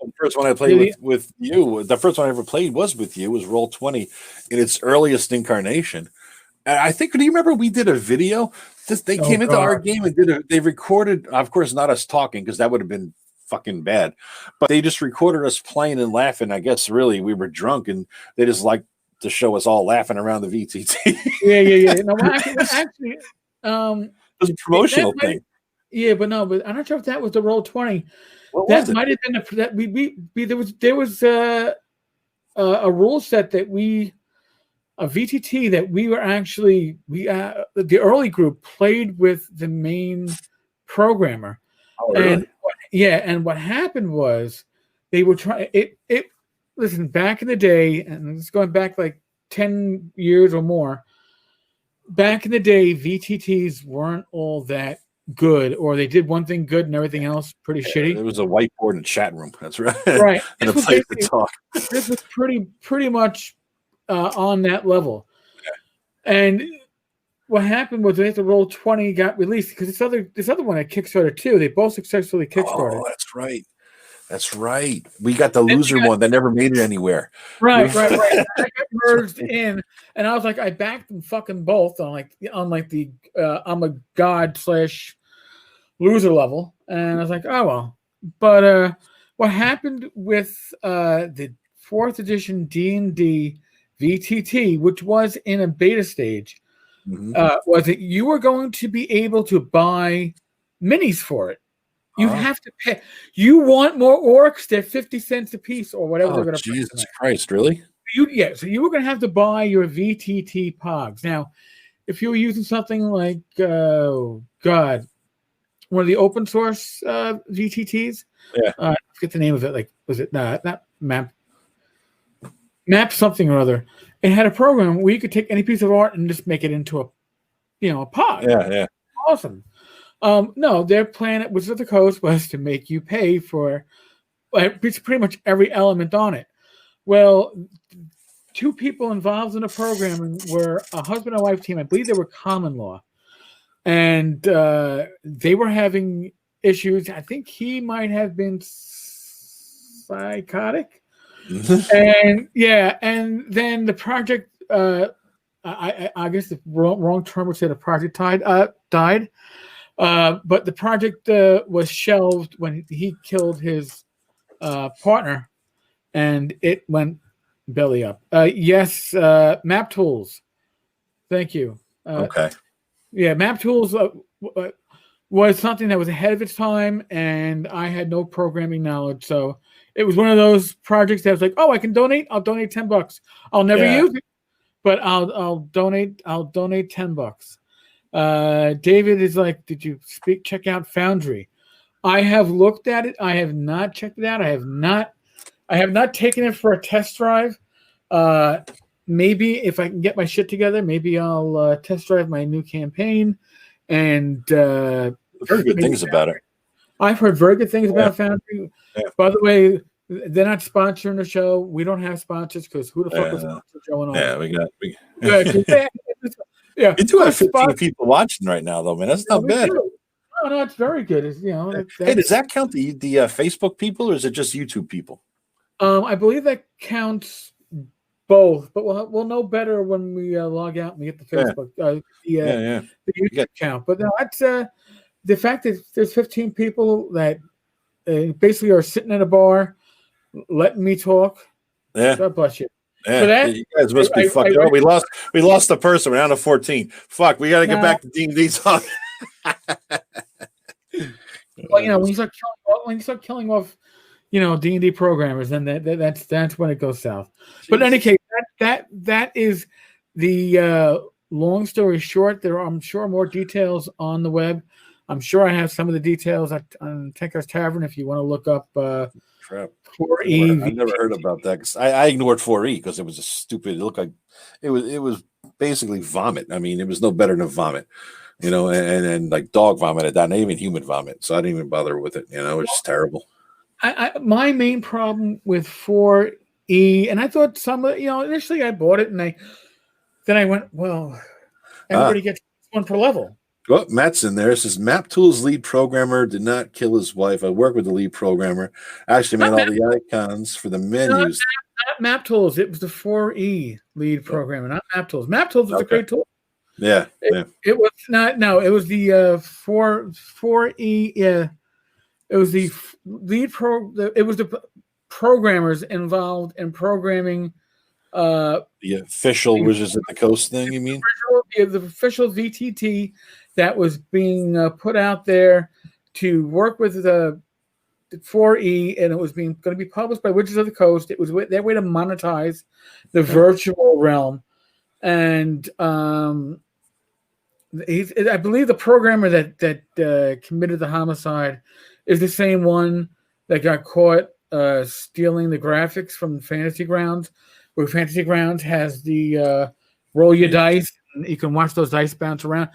The first one I played with you, the first one I ever played was with you, was Roll20 in its earliest incarnation. And I think, do you remember we did a video? They came into our game and they recorded, of course, not us talking because that would have been fucking bad, but they just recorded us playing and laughing. I guess really we were drunk and they just liked to show us all laughing around the VTT. Yeah. No, actually, it was a promotional thing. Yeah, but I'm not sure if that was the Roll20. That might have been there was a rule set that a VTT that we were actually the early group played with the main programmer. Oh, really? And what happened was they were trying it. Listen, back in the day, and it's going back like 10 years or more. Back in the day, VTTs weren't all that good, or they did one thing good and everything else pretty shitty. There was a whiteboard and chat room. That's right. Right. And a place to talk. This was pretty much on that level. Yeah. And what happened was they had to Roll20 got released because this other one had Kickstarter too. They both successfully kickstarted. Oh, that's right. That's right. We got the loser one that never made it anywhere. Right. I got merged in, and I was like, I backed them fucking both on the I'm a god / loser level, and I was like, oh well. But what happened with the 4th edition D&D VTT, which was in a beta stage, Mhm. was that you were going to be able to buy minis for it. You have to pay. You want more orcs? They're 50 cents a piece or whatever they're Oh, going to price them Jesus at. Christ, really? So you were going to have to buy your VTT pogs. Now, if you were using something like, one of the open source VTTs, Yeah. I forget the name of it. Like, was it not map something or other? It had a program where you could take any piece of art and just make it into a pog. Yeah. Awesome. No, their plan at Wizards of the Coast was to make you pay for pretty much every element on it. Well, two people involved in the program were a husband and wife team. I believe they were common law, and they were having issues. I think he might have been psychotic, and then the project. I guess the wrong term would say the project died. But the project was shelved when he killed his partner, and it went belly up. Yes, Map Tools. Thank you. Okay. Yeah, Map Tools was something that was ahead of its time, and I had no programming knowledge, so it was one of those projects that was like, oh, I can donate. I'll donate $10. I'll never use it, but I'll donate. I'll donate $10. David is like, did you check out Foundry? I have looked at it. I have not checked it out. I have not taken it for a test drive. Maybe if I can get my shit together, maybe I'll test drive my new campaign. And very good things about it. I've heard very good things about Foundry. Yeah. By the way, they're not sponsoring the show. We don't have sponsors because who the fuck was sponsor Joe and all? Yeah, we got. Yeah, you do have 15 people watching right now, though, man. That's not bad. No, it's very good. It's, hey, does that count the Facebook people, or is it just YouTube people? I believe that counts both, but we'll know better when we log out and we get the Facebook, the YouTube account. But no, that's the fact that there's 15 people that basically are sitting at a bar, letting me talk. Yeah, God bless you. Yeah, that, you guys must be fucking. We lost the person. We're down to 14. Fuck, we got to get back to D&D talk. Well, when you start killing off, D&D programmers, then that's when it goes south. Jeez. But in any case, that is the long story short. There are, I'm sure, more details on the web. I'm sure I have some of the details on Tenkar's Tavern if you want to look up. 4E. I never heard about that because I ignored 4E because it was a stupid. It looked like it was basically vomit. I mean, it was no better than vomit, and like dog vomit at that, not even human vomit. So I didn't even bother with it. It was just terrible. My main problem with 4E, and I thought initially I bought it, and then I went, well, everybody gets one per level. Well, Matt's in there. It says Map Tools lead programmer did not kill his wife. I worked with the lead programmer. Actually made all the icons for the menus. Not Map Tools. It was the 4E lead programmer, not Map Tools. Map Tools was a great tool. Yeah. It was not. No, it was the 4E. Yeah, it was the lead it was the programmers involved in programming. The official Wizards of the Coast thing, you mean? The official VTT that was being put out there to work with the 4E, and it was going to be published by Wizards of the Coast. It was their way to monetize the virtual realm, and I believe the programmer that committed the homicide is the same one that got caught stealing the graphics from Fantasy Grounds, where Fantasy Grounds has the roll your dice, and you can watch those dice bounce around.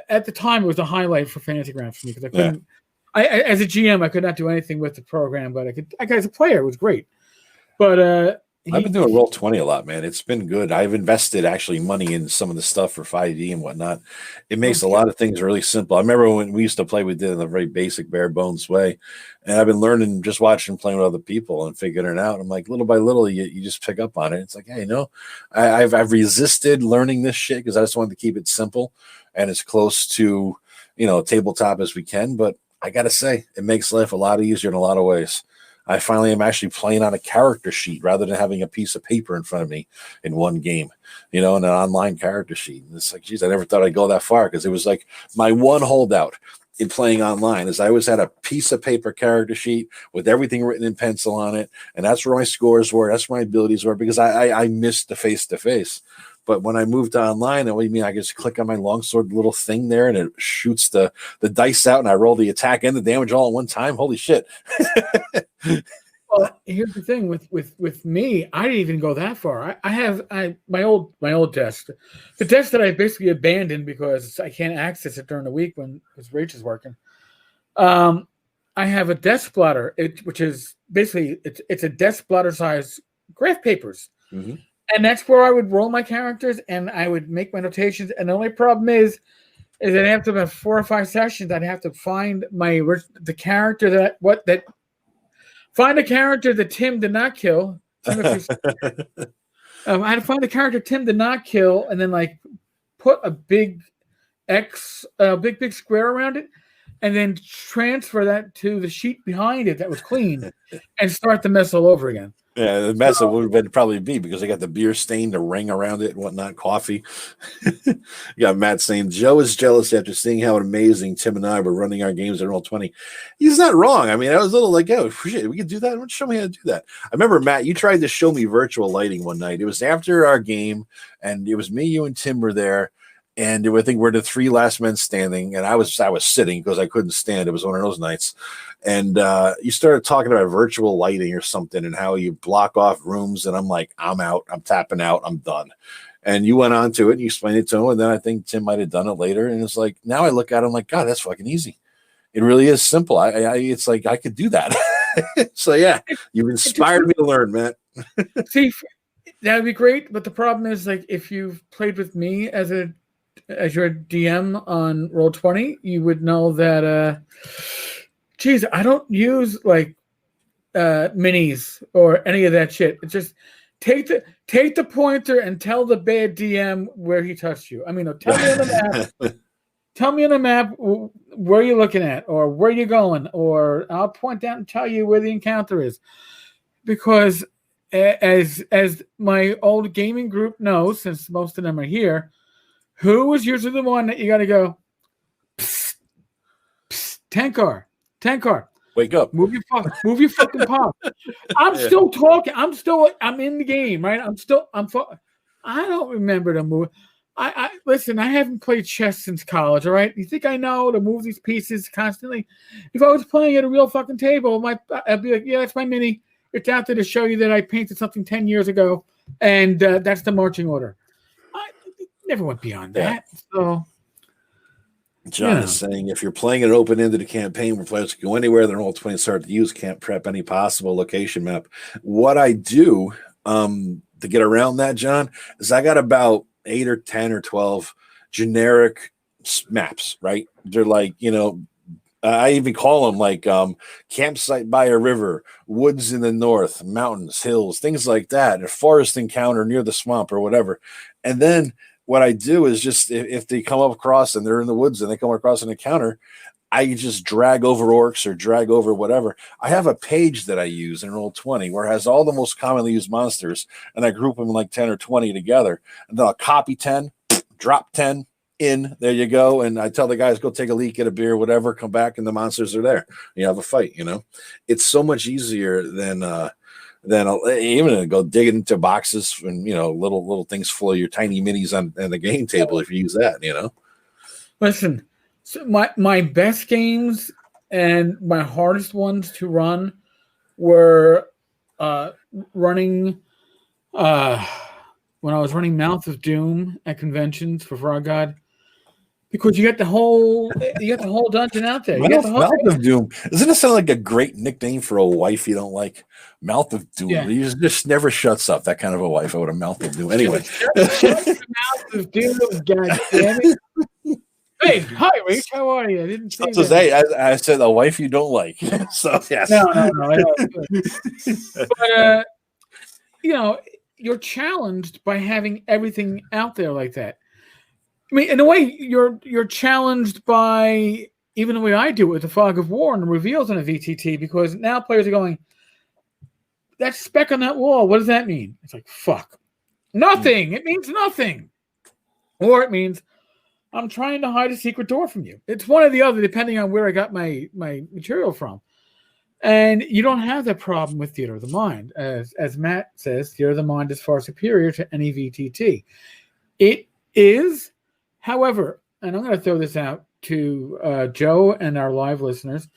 At the time, it was a highlight for Fantasy Grounds for me because I couldn't. I as a GM, I could not do anything with the program, but I could. As a player, it was great. But I've been doing Roll20 a lot, man. It's been good. I've invested actually money in some of the stuff for 5e and whatnot. It makes a lot of things really simple. I remember when we used to play, we did it in a very basic, bare bones way. And I've been learning, just watching, playing with other people and figuring it out. I'm like, little by little, you just pick up on it. It's like, hey, I've resisted learning this shit because I just wanted to keep it simple and as close to, tabletop as we can. But I got to say, it makes life a lot easier in a lot of ways. I finally am actually playing on a character sheet rather than having a piece of paper in front of me in one game, in an online character sheet. And it's like, geez, I never thought I'd go that far, because it was like my one holdout in playing online is I always had a piece of paper character sheet with everything written in pencil on it. And that's where my scores were. That's where my abilities were, because I missed the face-to-face. But when I moved to online, I just click on my longsword little thing there, and it shoots the dice out, and I roll the attack and the damage all at one time. Holy shit. Well, here's the thing with me, I didn't even go that far. I have my old desk, the desk that I basically abandoned because I can't access it during the week when Rach is working. I have a desk blotter, which is basically it's a desk blotter size graph papers. Mm-hmm. And that's where I would roll my characters and I would make my notations. And the only problem is that after about 4 or 5 sessions, I'd have to find the character find a character that Tim did not kill. I had to find a character Tim did not kill, and then put a big X, big square around it, and then transfer that to the sheet behind it that was clean, and start the mess all over again. Yeah, the mess it would have probably be, because they got the beer stain, the ring around it and whatnot, coffee. You got Matt saying, Joe is jealous after seeing how amazing Tim and I were running our games at Roll20. He's not wrong. I mean, I was a little like, oh, shit, we could do that? Show me how to do that. I remember, Matt, you tried to show me virtual lighting one night. It was after our game, and it was me, you, and Tim were there. And I think we're the 3 last men standing, and I was sitting because I couldn't stand. It was one of those nights. And you started talking about virtual lighting or something and how you block off rooms. And I'm like, I'm out. I'm tapping out. I'm done. And you went on to it and you explained it to him. And then I think Tim might have done it later. And it's like, now I look at him like, God, that's fucking easy. It really is simple. It's like I could do that. So, yeah, you've inspired me to learn, Matt. See, that would be great. But the problem is, if you've played with me as your DM on Roll20, you would know that, I don't use minis or any of that shit. It's just take the pointer and tell the bad DM where he touched you. I mean, tell me on the map. Tell me on the map where you're looking at or where you're going, or I'll point out and tell you where the encounter is. Because as my old gaming group knows, since most of them are here, who is usually the one that you got to go, psst, psst, Tenkar, wake up, move your fucking paw. I'm still talking. I'm in the game, right? I don't remember to move. Listen, I haven't played chess since college, all right? You think I know to move these pieces constantly? If I was playing at a real fucking table, I'd be like, yeah, that's my mini. It's out there to show you that I painted something 10 years ago, and that's the marching order. Never went beyond that. So, John is saying, if you're playing an open-ended campaign where players can go anywhere, then Roll20 start to use, can't prep any possible location map. What I do to get around that, John, is I got about 8 or 10 or 12 generic maps, right? They're like, I even call them campsite by a river, woods in the north, mountains, hills, things like that, a forest encounter near the swamp or whatever. And then what I do is just, if they come up across and they're in the woods and they come across an encounter, I just drag over orcs or drag over whatever. I have a page that I use in Roll20 where it has all the most commonly used monsters, and I group them 10 or 20 together. And then I'll copy 10, drop 10 in. There you go. And I tell the guys, go take a leak, get a beer, whatever, come back, and the monsters are there. You have a fight, It's so much easier than even go dig into boxes and little things full of your tiny minis on the game table if you use that. Listen, so my best games and my hardest ones to run were running when I was running Mouth of Doom at conventions for Frog God. Because you got the whole dungeon out there. You got the whole Mouth of Doom. Doesn't it sound like a great nickname for a wife you don't like? Mouth of Doom. Yeah. He just never shuts up. That kind of a wife. I would have Mouth of Doom. Anyway. Shut Mouth of Doom, God damn it. Hey, hi, Rach. How are you? I didn't see that. I said a wife you don't like. So, yes. No. I don't. But, you're challenged by having everything out there like that. I mean, in a way, you're challenged by even the way I do it with the Fog of War and the reveals on a VTT, because now players are going, that speck on that wall, what does that mean? It's like, fuck. Nothing. It means nothing. Or it means I'm trying to hide a secret door from you. It's one or the other, depending on where I got my material from. And you don't have that problem with theater of the mind. As Matt says, theater of the mind is far superior to any VTT. It is, however, and I'm going to throw this out to Joe and our live listeners.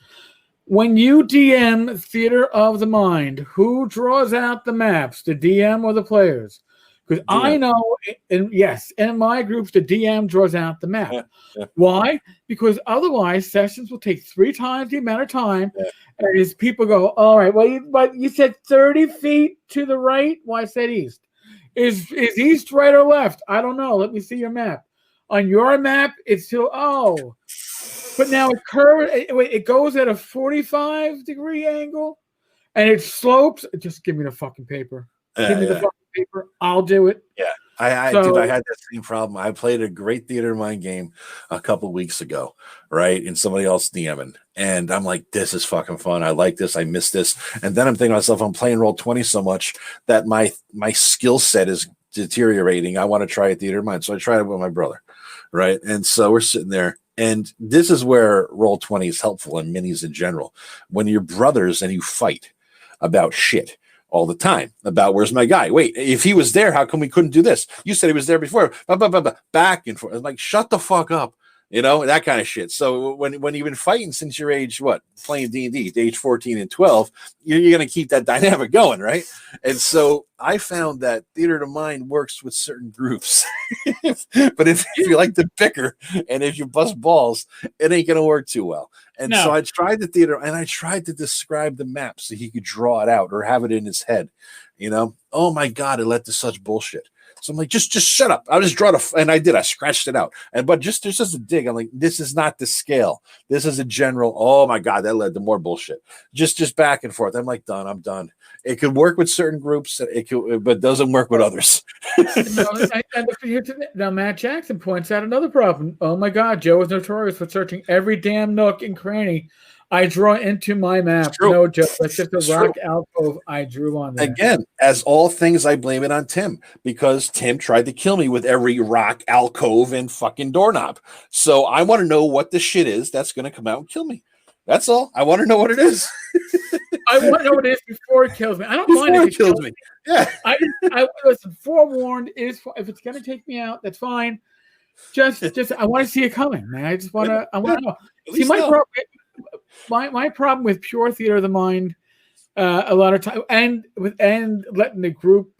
When you DM theater of the mind, who draws out the maps, the DM or the players? Because I know, yes, in my groups, the DM draws out the map. Yeah. Why? Because otherwise, sessions will take 3 times the amount of time. Yeah. And as people go, all right, well, but you said 30 feet to the right? Well, I said east. Is east right or left? I don't know. Let me see your map. On your map, it's still, but now it goes at a 45-degree angle, and it slopes. Just give me the fucking paper. Give me the fucking paper. I'll do it. Yeah. I had that same problem. I played a great theater of mind game a couple of weeks ago, right? And somebody else DMing. And I'm like, this is fucking fun. I like this. I miss this. And then I'm thinking to myself, I'm playing Roll20 so much that my skill set is deteriorating. I want to try a theater of mind. So I tried it with my brother, right? And so we're sitting there. And this is where Roll20 is helpful and minis in general. When you're brothers and you fight about shit all the time about where's my guy? Wait, if he was there, how come we couldn't do this? You said he was there before. Back and forth. I'm like, shut the fuck up. You know, that kind of shit. So when you've been fighting since your age, playing D&D, age 14 and 12, you're going to keep that dynamic going, right? And so I found that theater of the mind works with certain groups. But if you like to bicker and if you bust balls, it ain't going to work too well. And so I tried the theater and I tried to describe the map so he could draw it out or have it in his head. You know, oh my God, it led to such bullshit. So I'm like, just shut up. I'll just draw and I did. I scratched it out. But just there's just a dig. I'm like, this is not the scale. This is a general. Oh my God, that led to more bullshit. Just back and forth. I'm like, done. I'm done. It could work with certain groups, but doesn't work with others. Now, Matt Jackson points out another problem. Oh my God, Joe is notorious for searching every damn nook and cranny I draw into my map. No, Joe, that's just a rock alcove I drew on there. Again, as all things, I blame it on Tim because Tim tried to kill me with every rock alcove and fucking doorknob. So I want to know what the shit is that's going to come out and kill me. That's all. I want to know what it is. I want to know what it is before it kills me. I don't mind if it kills me. Yeah. I listen. Forewarned is if it's going to take me out, that's fine. Just I want to see it coming, man. I want to know. See, my problem with pure theater of the mind, a lot of time, and letting the group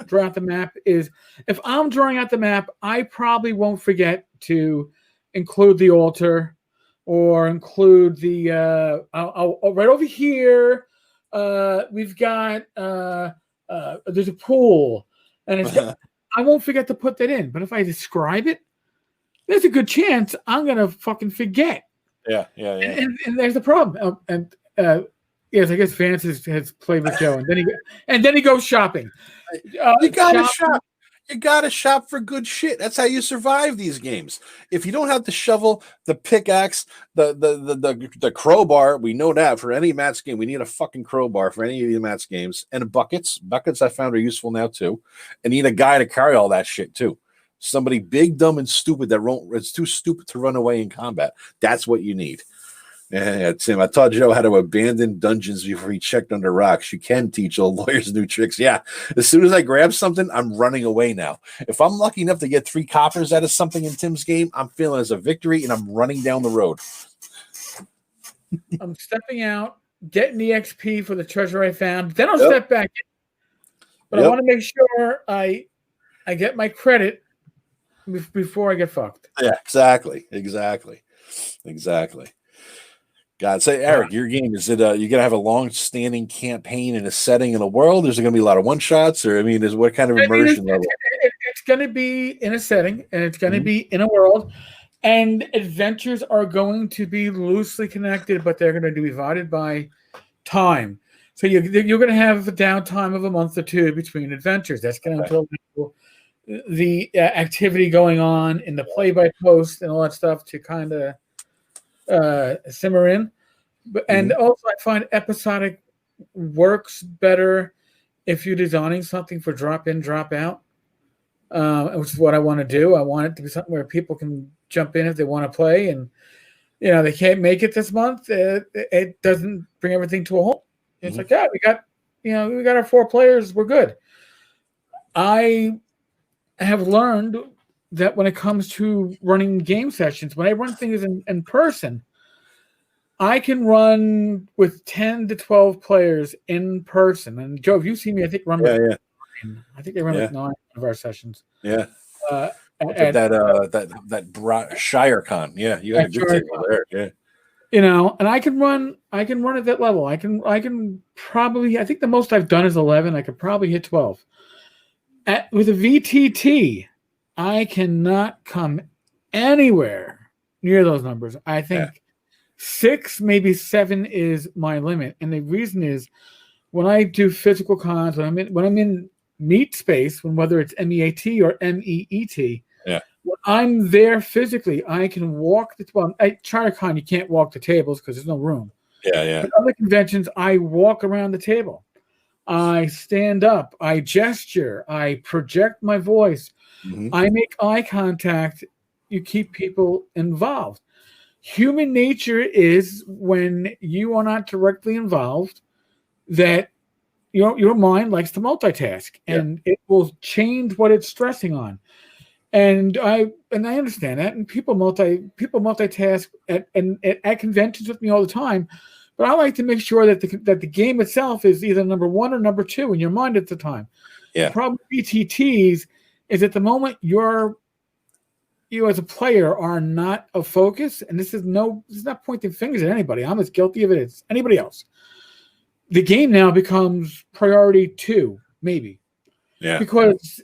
draw out the map is if I'm drawing out the map, I probably won't forget to include the altar or include the I'll right over here. We've got there's a pool, and I won't forget to put that in. But if I describe it, there's a good chance I'm gonna fucking forget. Yeah. And there's the problem. Yes, I guess Vance has played with Joe, and then he goes shopping. You gotta shop. You gotta shop for good shit. That's how you survive these games. If you don't have the shovel, the pickaxe, the crowbar, we know that for any Matt's game, we need a fucking crowbar for any of the Matt's games, and buckets. Buckets I found are useful now too. And you need a guy to carry all that shit too. Somebody big, dumb, and stupid it's too stupid to run away in combat. That's what you need. Yeah, Tim, I taught Joe how to abandon dungeons before he checked under rocks. You can teach old lawyers new tricks. Yeah, as soon as I grab something, I'm running away now. If I'm lucky enough to get 3 coppers out of something in Tim's game, I'm feeling it as a victory, and I'm running down the road. I'm stepping out, getting the XP for the treasure I found. Then I'll step back in. But I want to make sure I get my credit before I get fucked. Yeah, exactly. God, say Eric, your game, is it you gonna have a long-standing campaign in a setting in a world? Is there gonna be a lot of one-shots, or is what kind of immersion level? It's gonna be in a setting, and it's gonna be in a world, and adventures are going to be loosely connected, but they're going to be divided by time. So you're going to have a downtime of a month or 2 between adventures. That's going to allow the activity going on in the play-by-post and all that stuff to kind of simmer in. And also I find episodic works better if you're designing something for drop in, drop out, which is what I want to do. I want it to be something where people can jump in if they want to play, and they can't make it this month. It doesn't bring everything to a halt. It's like, yeah, we got our 4 players. We're good. I have learned that when it comes to running game sessions, when I run things in person, I can run with 10 to 12 players in person. And Joe, if you see me, I think run with 9. I think they run with 9 of our sessions. Yeah. At that Shire Con. Yeah, you had a good table there. Yeah. And I can run at that level. I can probably, I think the most I've done is 11. I could probably hit 12. With a VTT, I cannot come anywhere near those numbers. I think 6, maybe 7 is my limit. And the reason is when I do physical cons, when I'm in meet space, whether it's MEAT or MEET, when I'm there physically, I can walk at CharterCon, you can't walk the tables because there's no room. Yeah. At other conventions, I walk around the table. I stand up. I gesture. I project my voice. I make eye contact. You keep people involved. Human nature is when you are not directly involved that your mind likes to multitask, and it will change what it's stressing on. And I understand that, and people multitask at conventions with me all the time. But I like to make sure that the game itself is either number 1 or number 2 in your mind at the time. Yeah. The problem with BTTs is at the moment you as a player are not a focus, and this is not pointing fingers at anybody. I'm as guilty of it as anybody else. The game now becomes priority 2, maybe. Yeah. Because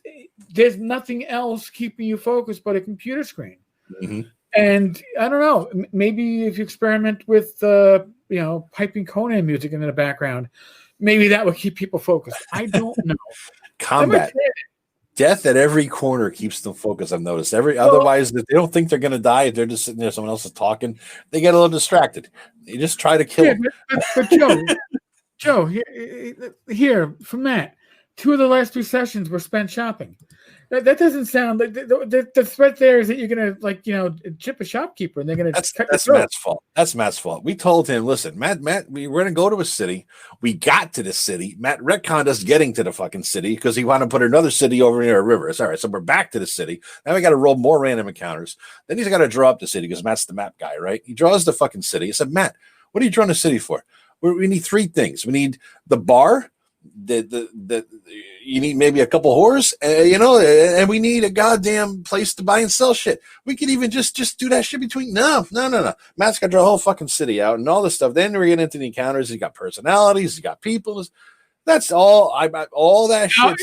there's nothing else keeping you focused but a computer screen. And I don't know, maybe if you experiment with piping Conan music in the background, maybe that would keep people focused. I don't know. Combat. Death at every corner keeps them focused, I've noticed. Otherwise, if they don't think they're going to die, if they're just sitting there, someone else is talking, they get a little distracted. You just try to kill them. But Joe, here from Matt, 2 of the last 3 sessions were spent shopping. That doesn't sound like the threat there is that you're gonna chip a shopkeeper and they're gonna. That's Matt's fault. That's Matt's fault. We told him, listen, Matt, we were gonna go to a city. We got to the city. Matt retconned us getting to the fucking city because he wanted to put another city over near a river. It's all right. So we're back to the city. Now we got to roll more random encounters. Then he's got to draw up the city because Matt's the map guy, right? He draws the fucking city. I said, Matt, what are you drawing the city for? We need 3 things. We need the bar. You need maybe a couple whores, and we need a goddamn place to buy and sell shit. We could even just do that shit between. No. Matt's got to draw a whole fucking city out and all this stuff. Then we get into the encounters. He's got personalities. He's got people. That's all. All that shit.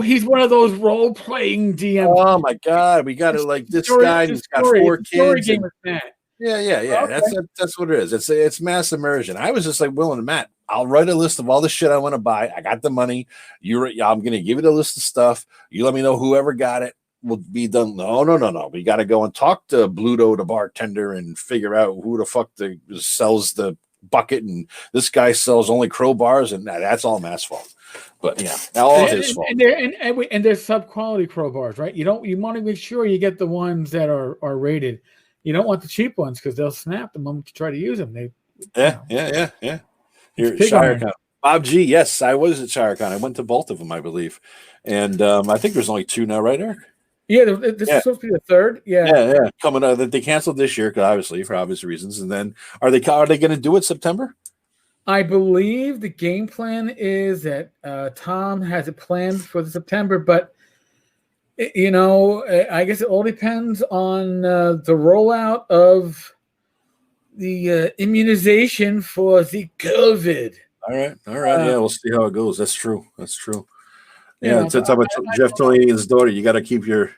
He's one of those role playing DMs. Oh my god, we got it this guy. He's got 4 kids. Game with Matt. Yeah. Okay. That's what it is. It's mass immersion. I was just like willing to Matt. I'll write a list of all the shit I want to buy. I got the money. I'm going to give you the list of stuff. You let me know whoever got it will be done. No. We got to go and talk to Bluto, the bartender, and figure out who the fuck sells the bucket. And this guy sells only crowbars, and that's all Matt's fault. But yeah, all his fault. And there's sub-quality crowbars, right? You want to make sure you get the ones that are rated. You don't want the cheap ones because they'll snap the moment you try to use them. Yeah. Here, ShireCon. Bob G, yes, I was at ShireCon. I went to both of them, I believe. And I think there's only 2 now, right, Eric? Yeah, this is supposed to be the 3rd. Yeah. Coming out, they canceled this year, obviously, for obvious reasons. And then are they going to do it September? I believe the game plan is that Tom has it planned for the September, but I guess it all depends on the rollout of the immunization for the COVID. All right. Yeah, we'll see how it goes. That's true. Yeah, it's about Jeff Tolanian's daughter. You got to keep you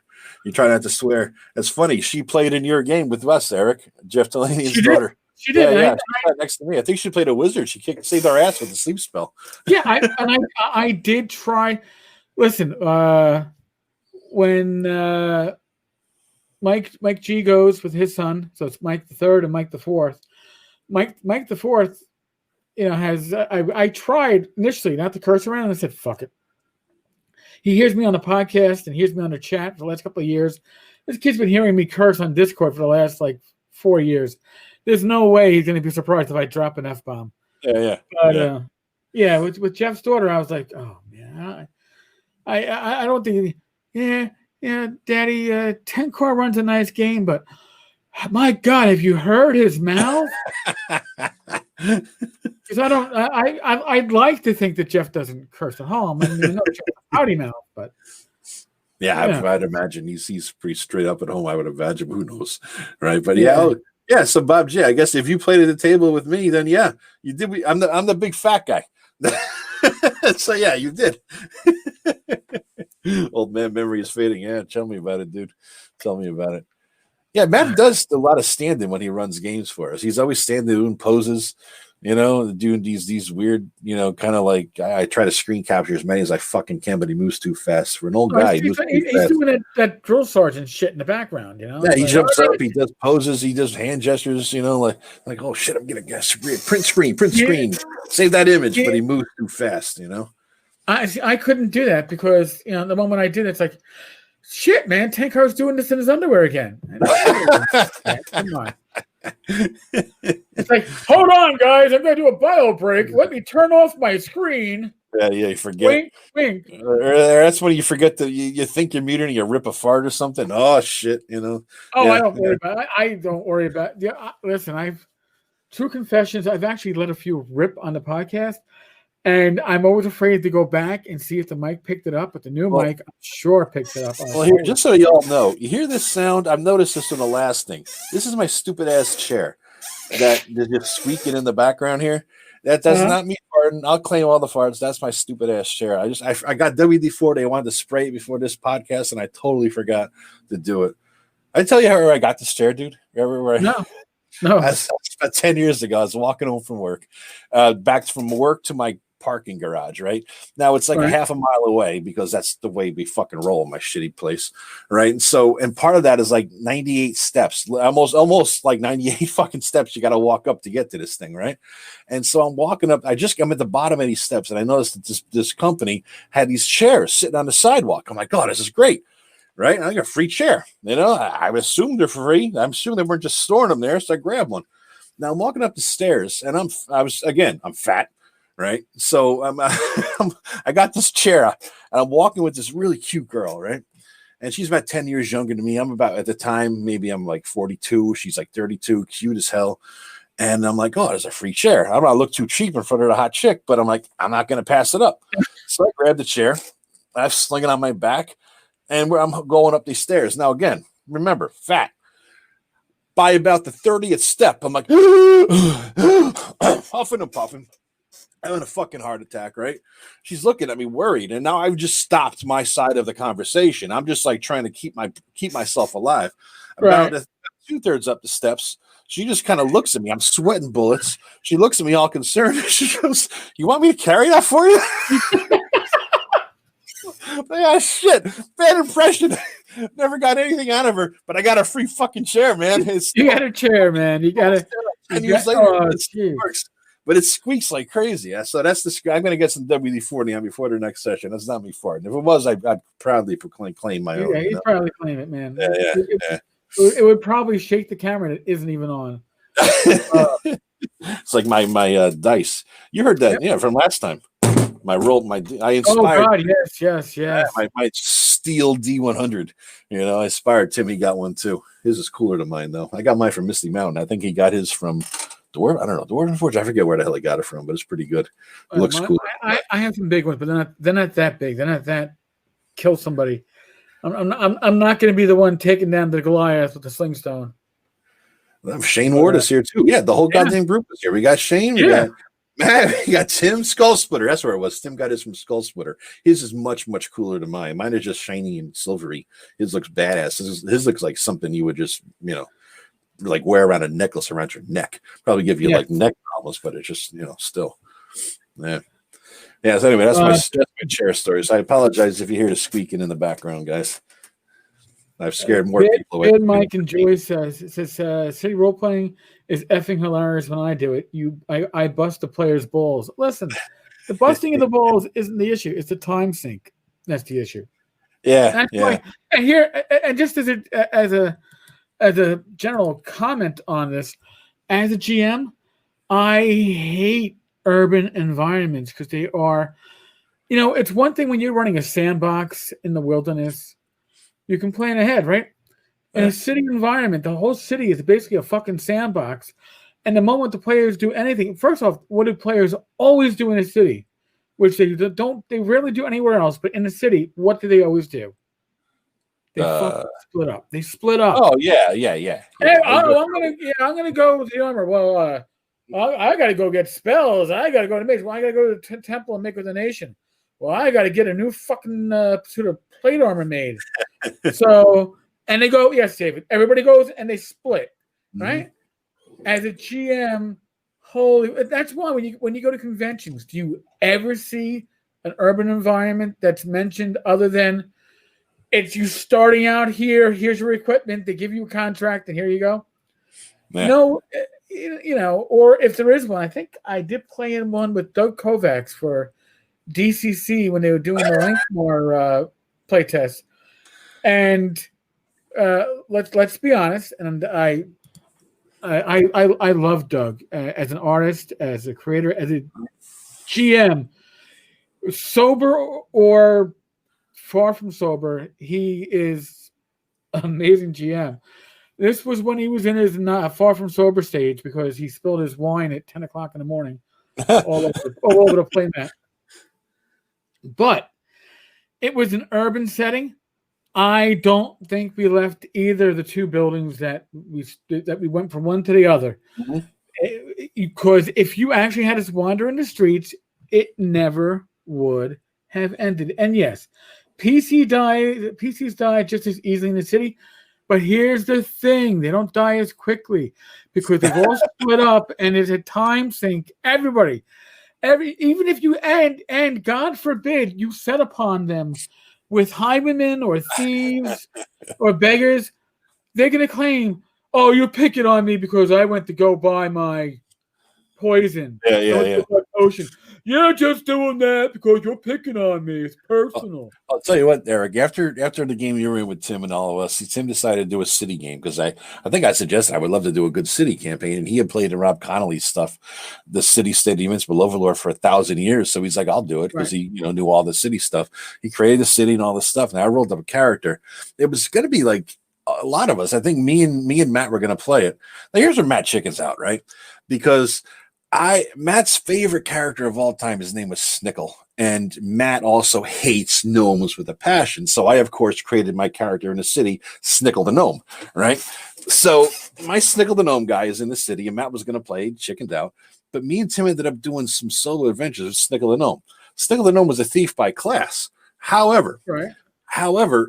try not to swear. It's funny. She played in your game with us, Eric. Jeff Tolanian's daughter. She did. Yeah. She sat next to me. I think she played a wizard. She saved our ass with a sleep spell. Yeah, I did try. Listen, when Mike G goes with his son, so it's Mike the 3rd and Mike the 4th. Mike the 4th has I tried initially not to curse around, and I said, fuck it. He hears me on the podcast and hears me on the chat for the last couple of years. This kid's been hearing me curse on Discord for the last 4 years. There's no way he's going to be surprised if I drop an F-bomb. Yeah. But with Jeff's daughter, I was like, oh man, I don't think. Yeah, Daddy, Tenkar runs a nice game, but my God, have you heard his mouth? Because I'd like to think that Jeff doesn't curse at home. I mean, pouty mouth, but I'd imagine he's pretty straight up at home. I would imagine. Who knows, right? But so Bob J, I guess if you played at the table with me, then you did. I'm the big fat guy. So you did. Old man memory is fading. Yeah, tell me about it, dude. Tell me about it. Yeah, Matt does a lot of standing when he runs games for us. He's always standing doing poses, doing these weird, kind of like I try to screen capture as many as I fucking can, but he moves too fast. For an old guy, he's doing that drill sergeant shit in the background, Yeah, he jumps up, he does poses, he does hand gestures, like oh shit, I'm gonna guess print screen, save that image, but he moves too fast, I couldn't do that because the moment I did, it's like, shit, man, Tenkar's doing this in his underwear again. Come on. It's like, hold on, guys, I'm gonna do a bio break. Let me turn off my screen. Yeah, you forget. Wink. That's when you forget that you think you're muted and you rip a fart or something. Oh shit, Oh, yeah. I don't worry about it. I don't worry about it. Yeah, listen, true confessions, I've actually let a few rip on the podcast. And I'm always afraid to go back and see if the mic picked it up, but the new mic, I'm sure picked it up. Well, here, just so y'all know, you hear this sound? I've noticed this in the last thing. This is my stupid ass chair that is just squeaking in the background here. That's not me farting. I'll claim all the farts. That's my stupid ass chair. I got WD-40. I wanted to spray it before this podcast, and I totally forgot to do it. I tell you how I got this chair, dude. No. That's about 10 years ago. I was walking home from work, back from work to my parking garage, right? Now it's like a half a mile away because that's the way we fucking roll in my shitty place, right? And part of that is like 98 steps, almost like 98 fucking steps you got to walk up to get to this thing, right? And so I'm walking up, I'm at the bottom of these steps, and I noticed that this company had these chairs sitting on the sidewalk. I'm like, God, this is great, right? I got a free chair, I assumed they're free. I'm assuming they weren't just storing them there, so I grabbed one. Now I'm walking up the stairs, and I'm fat. Right. So I got this chair and I'm walking with this really cute girl. Right. And she's about 10 years younger than me. I'm about, at the time, maybe I'm like 42. She's like 32, cute as hell. And I'm like, oh, there's a free chair. I don't want to look too cheap in front of the hot chick, but I'm like, I'm not going to pass it up. So I grabbed the chair. I sling it on my back and I'm going up these stairs. Now, again, remember, fat. By about the 30th step, I'm like, huffing and puffing. Having a fucking heart attack, right? She's looking at me worried, and now I've just stopped my side of the conversation. I'm just like trying to keep myself alive. About 2/3 up the steps, she just kind of looks at me. I'm sweating bullets. She looks at me all concerned. She goes, "You want me to carry that for you?" Yeah, shit. Bad impression. Never got anything out of her, but I got a free fucking chair, man. You got a chair, man. You got it. 10 years later, it works. But it squeaks like crazy. So that's I'm going to get some WD-40 on before the next session. That's not me farting. If it was, I'd proudly claim my own. Yeah, he'd probably claim it, man. Yeah. It would probably shake the camera that isn't even on. It's like my dice. You heard that, from last time. I inspired. Oh God, yes. My steel D100. I inspired Tim. He got one too. His is cooler than mine though. I got mine from Misty Mountain. I think he got his from Dwarven Forge. I forget where the hell he got it from, but it's pretty good. It looks cool. I have some big ones, but they're not that big. They're not that kill somebody. I'm not going to be the one taking down the Goliath with the slingstone. Shane Ward is here too. Yeah, the whole goddamn group is here. We got Shane. We got Tim Skull Splitter. That's where it was. Tim got his from Skull Splitter. His is much, much cooler than mine. Mine is just shiny and silvery. His looks badass. His looks like something you would just, like wear around a necklace around your neck. Probably give you like neck problems, but it's just, still. Yeah. So anyway, that's my chair stories. I apologize if you hear the squeaking in the background, guys. I've scared more people away. Mike and Joyce says City Role Playing is effing hilarious when I do it. I bust the player's balls. Listen, the busting of the balls isn't the issue. It's the time sink. That's the issue. Yeah, That's yeah. why. And here, and just as a general comment on this, as a GM, I hate urban environments because they are, it's one thing when you're running a sandbox in the wilderness, you can plan ahead, right? In a city environment, the whole city is basically a fucking sandbox. And the moment the players do anything, first off, what do players always do in a city? Which they rarely do anywhere else, but in the city, what do they always do? They fucking split up. They split up. Oh yeah. Hey, I'm gonna go with the armor. Well, I gotta go get spells. I gotta go to mage. Well, I gotta go to the temple and make with the nation. Well, I gotta get a new fucking sort of plate armor made. So, and they go, yes, David. Everybody goes and they split, right? As a GM, that's why when you go to conventions, do you ever see an urban environment that's mentioned other than it's you starting out here? Here's your equipment. They give you a contract, and here you go. Yeah. No, or if there is one, I think I did play in one with Doug Kovacs for DCC when they were doing the Linkmore playtest. And let's be honest, and I love Doug as an artist, as a creator, as a GM, sober or far from sober. He is an amazing GM. This was when he was in his far from sober stage because he spilled his wine at 10 o'clock in the morning all over the playmat. But it was an urban setting. I don't think we left either of the two buildings that we went from one to the other. Because if you actually had us wander in the streets, it never would have ended. And yes, PCs die just as easily in the city. But here's the thing. They don't die as quickly because they've all split up and there's a time sink. Everybody, even if you and God forbid you set upon them with highwaymen or thieves or beggars, they're going to claim, oh, you're picking on me because I went to go buy my poison. Yeah. Ocean. You're just doing that because you're picking on me. It's personal. I'll tell you what, Eric, after the game you were in with Tim and all of us, Tim decided to do a city game because I think I suggested I would love to do a good city campaign. And he had played in Rob Connolly's stuff, the City State Invincible Overlord for 1,000 years. So he's like, I'll do it because he knew all the city stuff. He created the city and all this stuff. And I rolled up a character. It was going to be like a lot of us. I think me and Matt were going to play it. Now here's where Matt chickens out, right? Because Matt's favorite character of all time, his name was Snickle. And Matt also hates gnomes with a passion. So I, of course, created my character in the city, Snickle the Gnome, right? So my Snickle the Gnome guy is in the city, and Matt was going to play, chickened out. But me and Tim ended up doing some solo adventures with Snickle the Gnome. Snickle the Gnome was a thief by class. However,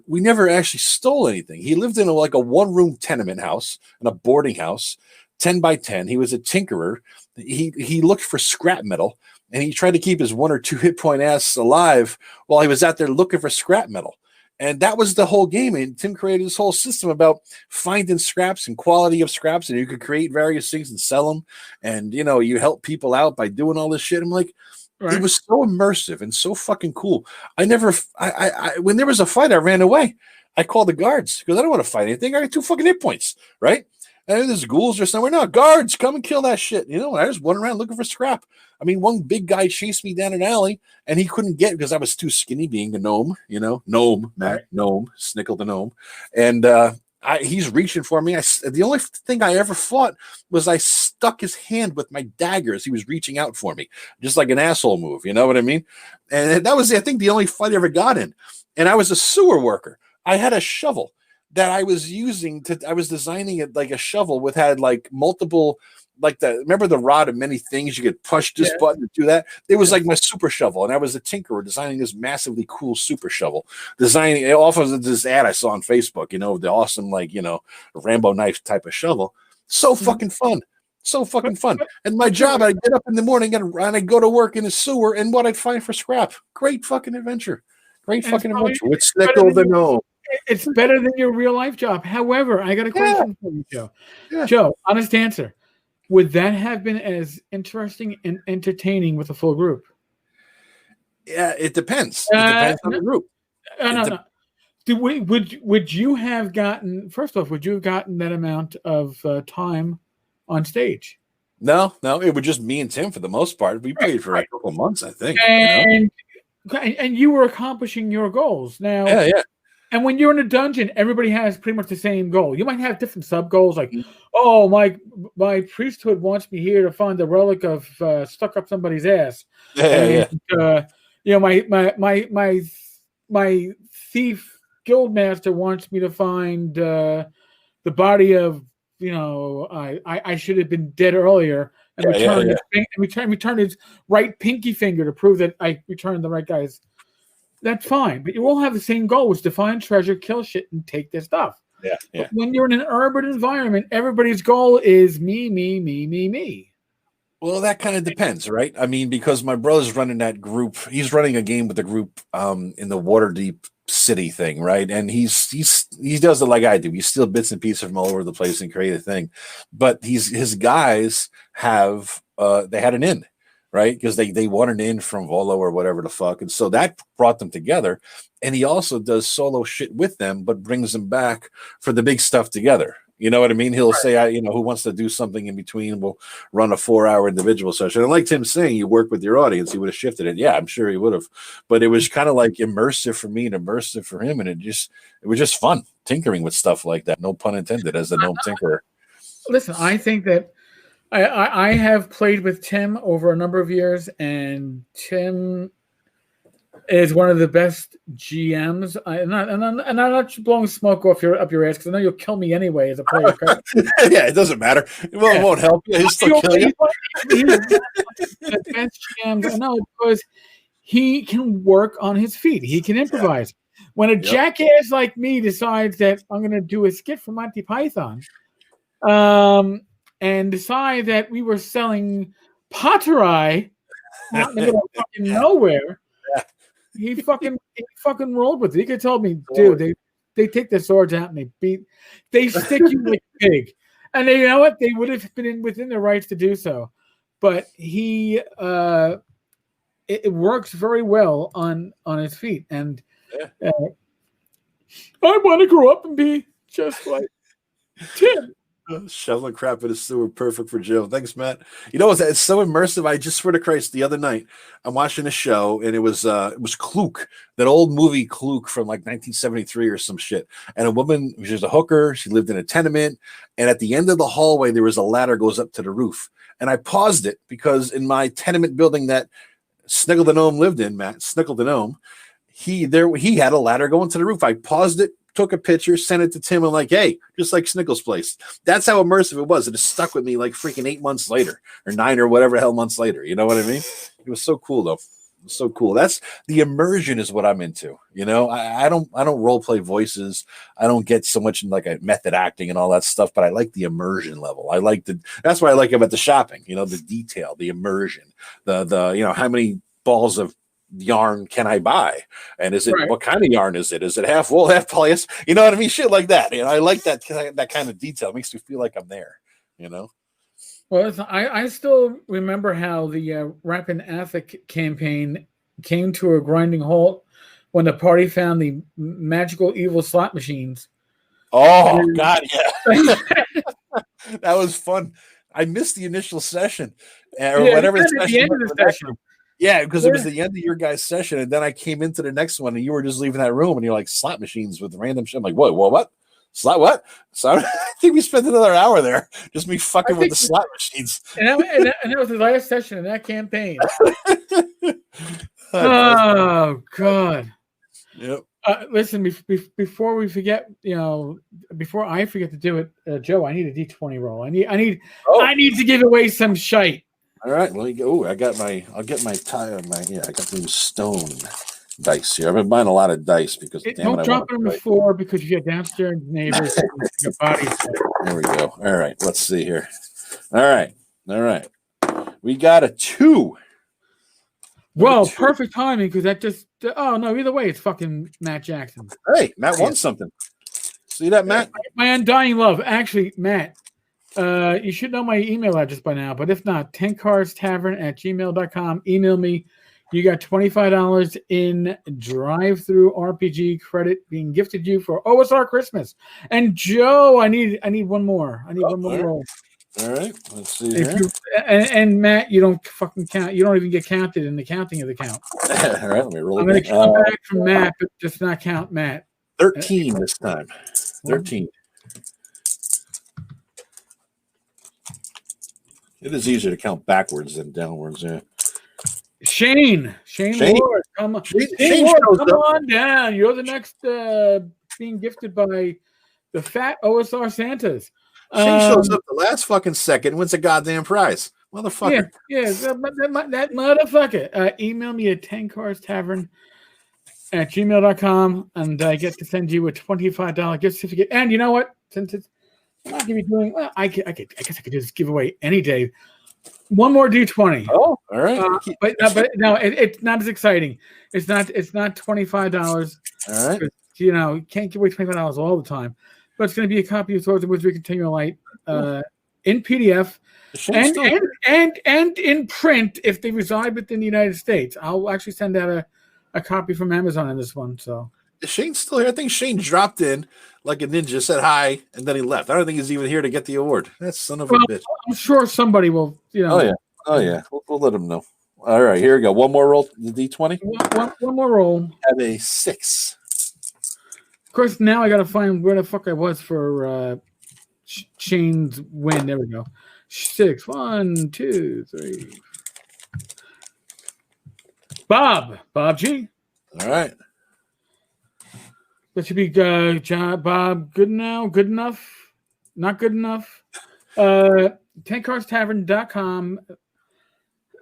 we never actually stole anything. He lived in a one-room tenement house and a boarding house, 10 by 10. He was a tinkerer. He looked for scrap metal, and he tried to keep his 1 or 2 hit point ass alive while he was out there looking for scrap metal. And that was the whole game. And Tim created this whole system about finding scraps and quality of scraps, and you could create various things and sell them. And, you help people out by doing all this shit. I'm like, it was so immersive and so fucking cool. When there was a fight, I ran away. I called the guards because I don't want to fight anything. I got 2 fucking hit points, right? And there's ghouls or somewhere. No, guards, come and kill that shit. And I just went around looking for scrap. I mean, one big guy chased me down an alley, and he couldn't get because I was too skinny, being the gnome, Matt, gnome, Snickle the gnome. And he's reaching for me. The only thing I ever fought was I stuck his hand with my dagger as he was reaching out for me, just like an asshole move. You know what I mean? And that was, I think, the only fight I ever got in. And I was a sewer worker. I had a shovel that I was using I was designing it like a shovel had like multiple, remember the rod of many things? You could push this button to do that. It was like my super shovel. And I was a tinkerer designing this massively cool super shovel, designing it off of this ad I saw on Facebook, the awesome, Rambo knife type of shovel. So fucking fun. So fucking fun. And my job, I'd get up in the morning and I'd go to work in the sewer and what I'd find for scrap. Great fucking adventure. With Snickle the Gnome. It's better than your real life job. However, I got a question for you, Joe. Yeah. Joe, honest answer. would that have been as interesting and entertaining with a full group? Yeah, it depends. It depends on the group. No. Would you have gotten, first off, would you have gotten that amount of time on stage? No, it was just me and Tim for the most part. We played for a couple of months, I think. And you were accomplishing your goals. Now, yeah. And when you're in a dungeon, everybody has pretty much the same goal. You might have different sub goals, like, oh, my priesthood wants me here to find the relic of stuck up somebody's ass. You know, my thief guildmaster wants me to find the body of, you know, I should have been dead earlier, and return his right pinky finger to prove that I returned the right guy's. That's fine, but you all have the same goal, which is to find treasure, kill shit, and take their stuff. Yeah. But when you're in an urban environment, everybody's goal is me. Well, that kind of depends, right? I mean, because my brother's running that group. He's running a game with the group in the Waterdeep City thing, right? And he does it like I do. He steals bits and pieces from all over the place and create a thing. But his guys have they had an inn. Right, because they wanted in from Volo or whatever the fuck, and so that brought them together. And he also does solo shit with them, but brings them back for the big stuff together. You know what I mean? He'll say, who wants to do something in between? We'll run a 4-hour individual session. And like Tim saying, you work with your audience. He would have shifted it. Yeah, I'm sure he would have. But it was kind of like immersive for me and immersive for him, and it was just fun tinkering with stuff like that. No pun intended, as a gnome tinkerer. Listen, I think that. I have played with Tim over a number of years, and Tim is one of the best GMs. I'm not blowing smoke up your ass, because I know you'll kill me anyway as a player. Yeah, it doesn't matter. It won't help you. He'll still kill you. He's the best GMs I know, because he can work on his feet. He can improvise. When a jackass like me decides that I'm going to do a skit for Monty Python, and decide that we were selling pottery out in the middle of fucking nowhere, he fucking rolled with it. He could tell me, dude, they take their swords out and they stick you like a pig. And you know what? They would have been within their rights to do so. But he it works very well on his feet. And I want to grow up and be just like Tim. Shoveling crap in a sewer, perfect for Joe. Thanks, Matt. You know, it's so immersive. I just swear to Christ, the other night I'm watching a show, and it was Klook, that old movie Klook from like 1973 or some shit. And a woman, she was a hooker. She lived in a tenement, and at the end of the hallway there was a ladder goes up to the roof. And I paused it because in my tenement building that Sniggle the Gnome lived in, Matt Snickle the Gnome, he had a ladder going to the roof. I paused it, took a picture, sent it to Tim, and like, hey, just like Snickle's place. That's how immersive it was. It just stuck with me like freaking 8 months later, or 9 or whatever the hell months later. You know what I mean? It was so cool, though. It was so cool. That's the immersion is what I'm into. You know, I don't role play voices. I don't get so much in like a method acting and all that stuff, but I like the immersion level. That's what I like about the shopping. You know, the detail, the immersion, the how many balls of yarn can I buy, and is it what kind of yarn is it half wool, half polyester? You know what I mean? Shit like that. You know, I like that kind of detail. It makes me feel like I'm there. You know. Well, I still remember how the Rapid Athic campaign came to a grinding halt when the party found the magical evil slot machines. Oh God, yeah, that was fun. I missed the initial session or whatever the end of the session. Yeah, because it was the end of your guys' session, and then I came into the next one, and you were just leaving that room, and you're like, slot machines with random shit. I'm like, what? Slot what? So I think we spent another hour there, just me fucking with the slot machines. And that was the last session in that campaign. Oh, God. Yep. Listen, before we forget, before I forget to do it, Joe, I need a D20 roll. I need to give away some shite. All right, let me go. I'll get my tie on my. Yeah, I got these stone dice here. I've been buying a lot of dice because don't drop it on the floor because you get downstairs neighbors and your body. There we go. All right, let's see here. All right. We got a 2. Well, perfect timing because that just. Oh no! Either way, it's fucking Matt Jackson. Hey, Matt won something. See that, Matt? My undying love. Actually, Matt, You should know my email address by now, but if not, tenkarstavern@gmail.com. Email me. You got $25 in drive-through RPG credit being gifted you for OSR Christmas. And Joe, I need one more. I need one more roll. All right, let's see here. And Matt, you don't fucking count. You don't even get counted in the counting of the count. All right, let me roll. I'm going to come back from Matt, but just not count Matt. 13 this time. 13. It is easier to count backwards than downwards. Yeah. Shane Ward, come on. Shane Ward, come on down. You're the next being gifted by the fat OSR Santas. Shane shows up the last fucking second, wins a goddamn prize. Motherfucker. Yeah, that motherfucker. Email me at tenkarstavern@gmail.com and I get to send you a $25 gift certificate. And you know what? Since it's I'm not going to be doing well, I guess I could just give away any day. One more D20. Oh, all right. But no, it's not as exciting. It's not $25. All right. You know, you can't give away $25 all the time. But it's going to be a copy of Swords and Wizardry Continual Light in PDF and in print if they reside within the United States. I'll actually send out a copy from Amazon on this one. So is Shane still here? I think Shane dropped in like a ninja, said hi, and then he left. I don't think he's even here to get the award. That son of a bitch. I'm sure somebody will, you know. Oh yeah. We'll let him know. All right, here we go. One more roll. The D20. One more roll. Have a 6. Of course, now I got to find where the fuck I was for Shane's win. There we go. 6. 1, 2, 3. Bob G. All right. That should be Bob. Good now. Good enough. Not good enough. Tenkarstavern.com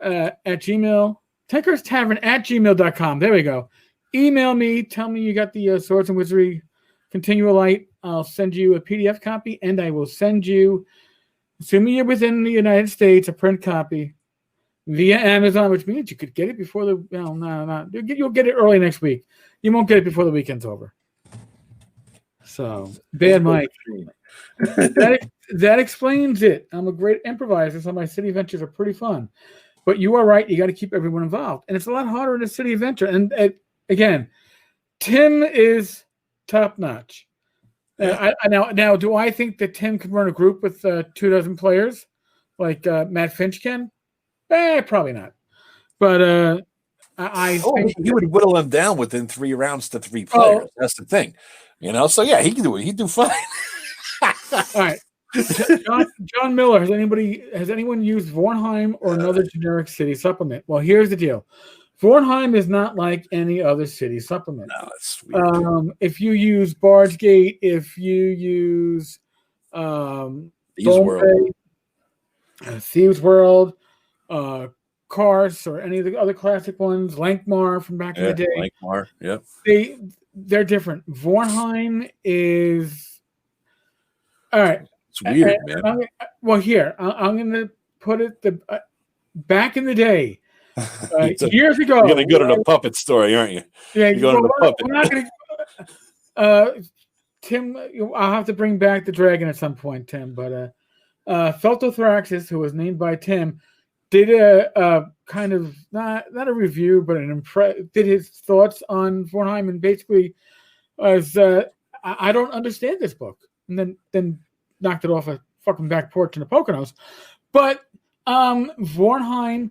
at Gmail. Tenkarstavern@gmail.com. There we go. Email me. Tell me you got the Swords and Wizardry Continual Light. I'll send you a PDF copy, and I will send you, assuming you're within the United States, a print copy via Amazon, which means you could get it before the. Well, no. You'll get it early next week. You won't get it before the weekend's over. So bad Mike. That explains it. I'm a great improviser, so my city adventures are pretty fun. But you are right. You got to keep everyone involved, and it's a lot harder in a city adventure. And again, Tim is top notch. Now, do I think that Tim can run a group with 24 players like Matt Finch can? Probably not. But I think he would whittle them down within 3 rounds to 3 players. That's the thing, you know. So yeah, he can do it. He'd do fine. All right. John Miller, has anyone used Vornheim or another generic city supplement? Well, here's the deal. Vornheim is not like any other city supplement. No, it's weird. If you use Bargegate, if you use Thieves World, Karst, or any of the other classic ones, Lankmar from back in the day. Lankmar, yep. They're different. Vornheim is all right. It's weird, man. I'm going to put it back in the day, years ago. You're going to go to the puppet story, aren't you? Yeah, you're going to the puppet. We're not going to. Tim, I'll have to bring back the dragon at some point, Tim. But Feltothraxis, who was named by Tim, did a kind of not a review, but did his thoughts on Vornheim, and basically was I don't understand this book, and then knocked it off a fucking back porch in the Poconos. But Vornheim,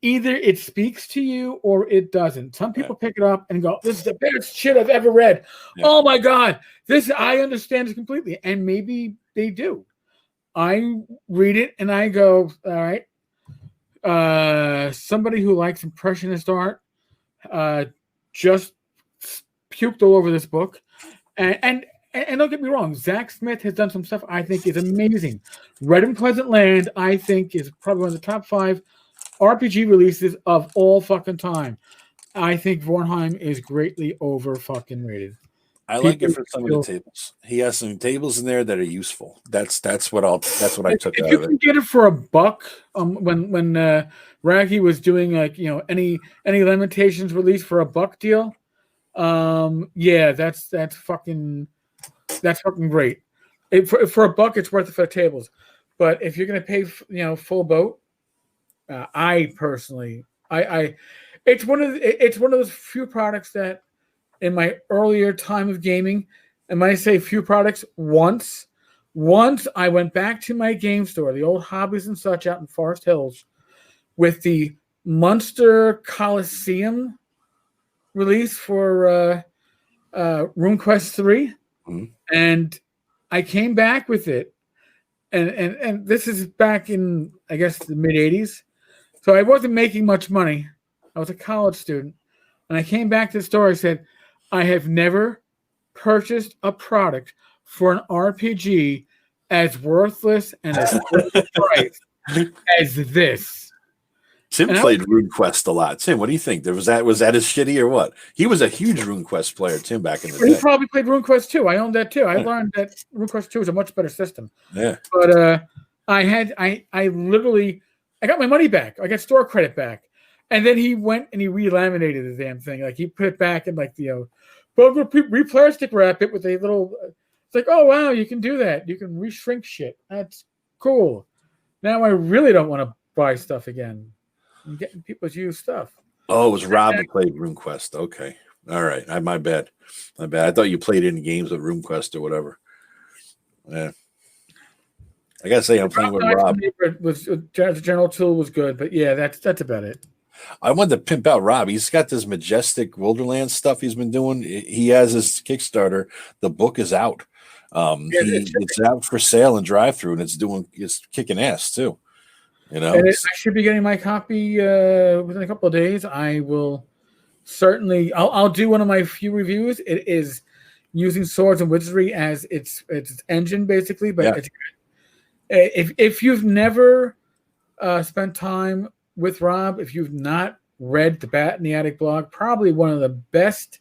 either it speaks to you or it doesn't. Some people pick it up and go, "This is the best shit I've ever read." Yeah. Oh my god, I understand this completely, and maybe they do. I read it and I go, all right. Somebody who likes impressionist art just puked all over this book, and don't get me wrong, Zach Smith has done some stuff I think is amazing. Red and Pleasant Land, I think, is probably one of the top 5 RPG releases of all fucking time. I think Vornheim is greatly over fucking rated. I like it for some of the tables. He has some tables in there that are useful. That's what I took out of it. If you can get it for $1, when Raggy was doing any Lamentations release for $1 deal, that's fucking great. For $1, it's worth it for the tables. But if you're going to pay, full boat, I personally, it's one of those few products that, in my earlier time of gaming, and when I say few products, once I went back to my game store, the old Hobbies and Such out in Forest Hills, with the Munster Coliseum release for RuneQuest 3, and I came back with it, and this is back in, I guess, the mid '80s, so I wasn't making much money. I was a college student, and I came back to the store. I said, I have never purchased a product for an RPG as worthless and as price as this. Tim played RuneQuest a lot. Tim, what do you think? Was that as shitty or what? He was a huge RuneQuest player, Tim, back in the day. He probably played RuneQuest 2. I owned that too. I learned that RuneQuest 2 is a much better system. Yeah. But I literally got my money back. I got store credit back. And then he went and he re-laminated the damn thing. Like, he put it back in, like, re-plastic wrap it with a little. It's like, oh wow, you can do that. You can re-shrink shit. That's cool. Now I really don't want to buy stuff again. I'm getting people's used stuff. Oh, it was Rob that played RuneQuest. Okay. All right. My bad. I thought you played any games with RuneQuest or whatever. Yeah. I gotta say, I'm playing with Rob. The general tool was good, but yeah, that's about it. I wanted to pimp out Rob. He's got this majestic Wilderland stuff he's been doing. He has his Kickstarter. The book is out. It's out for sale and drive-through, and it's kicking ass too. And I should be getting my copy within a couple of days. I will certainly. I'll do one of my few reviews. It is using Swords and Wizardry as its engine, basically. But it's good. If you've never spent time with Rob, if you've not read the Bat in the Attic blog, probably one of the best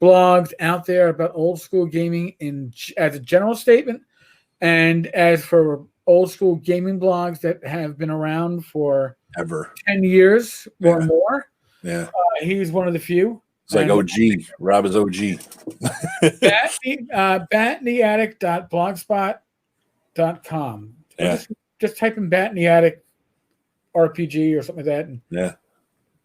blogs out there about old school gaming as a general statement, and as for old school gaming blogs that have been around for ever 10 years or more. Yeah. He's one of the few. It's like OG. Rob is OG. batintheattic.blogspot.com. Yeah. Just type in Bat in the Attic RPG or something like that.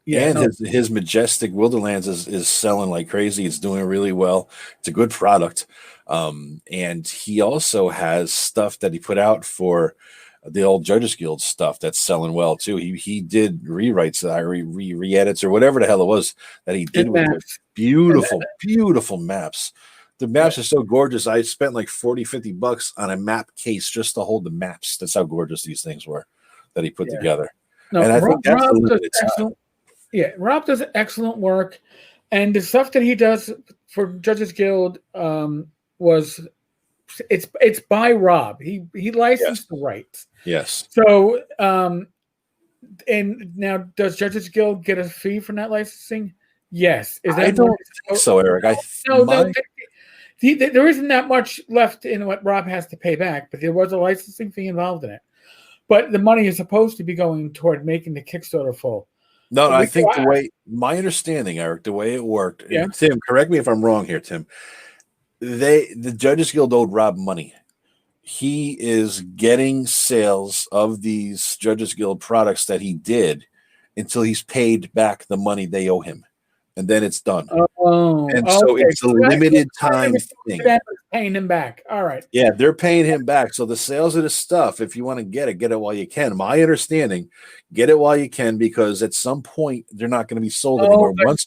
His majestic Wilderlands is selling like crazy. It's doing really well. It's a good product. And he also has stuff that he put out for the old Judges Guild stuff that's selling well too. He did rewrites, re-edits or whatever the hell it was that he did with it. Beautiful maps. The maps are so gorgeous. I spent like $40-50 on a map case just to hold the maps. That's how gorgeous these things were that he put together. No, and I think that's a limited time. Yeah, Rob does excellent work, and the stuff that he does for Judges Guild it's by Rob. He licensed the rights. Yes. So and now does Judges Guild get a fee from that licensing? Yes. I don't think so, Eric. There isn't that much left in what Rob has to pay back, but there was a licensing fee involved in it. But the money is supposed to be going toward making the Kickstarter full. No, I think the way, my understanding, Eric, the way it worked, Tim, correct me if I'm wrong here, Tim. The Judges Guild owed Rob money. He is getting sales of these Judges Guild products that he did until he's paid back the money they owe him. And then it's done. So it's a limited time thing. Paying him back. All right. Yeah, they're paying him back. So the sales of the stuff, if you want to get it while you can. My understanding, get it while you can, because at some point they're not going to be sold anymore. Once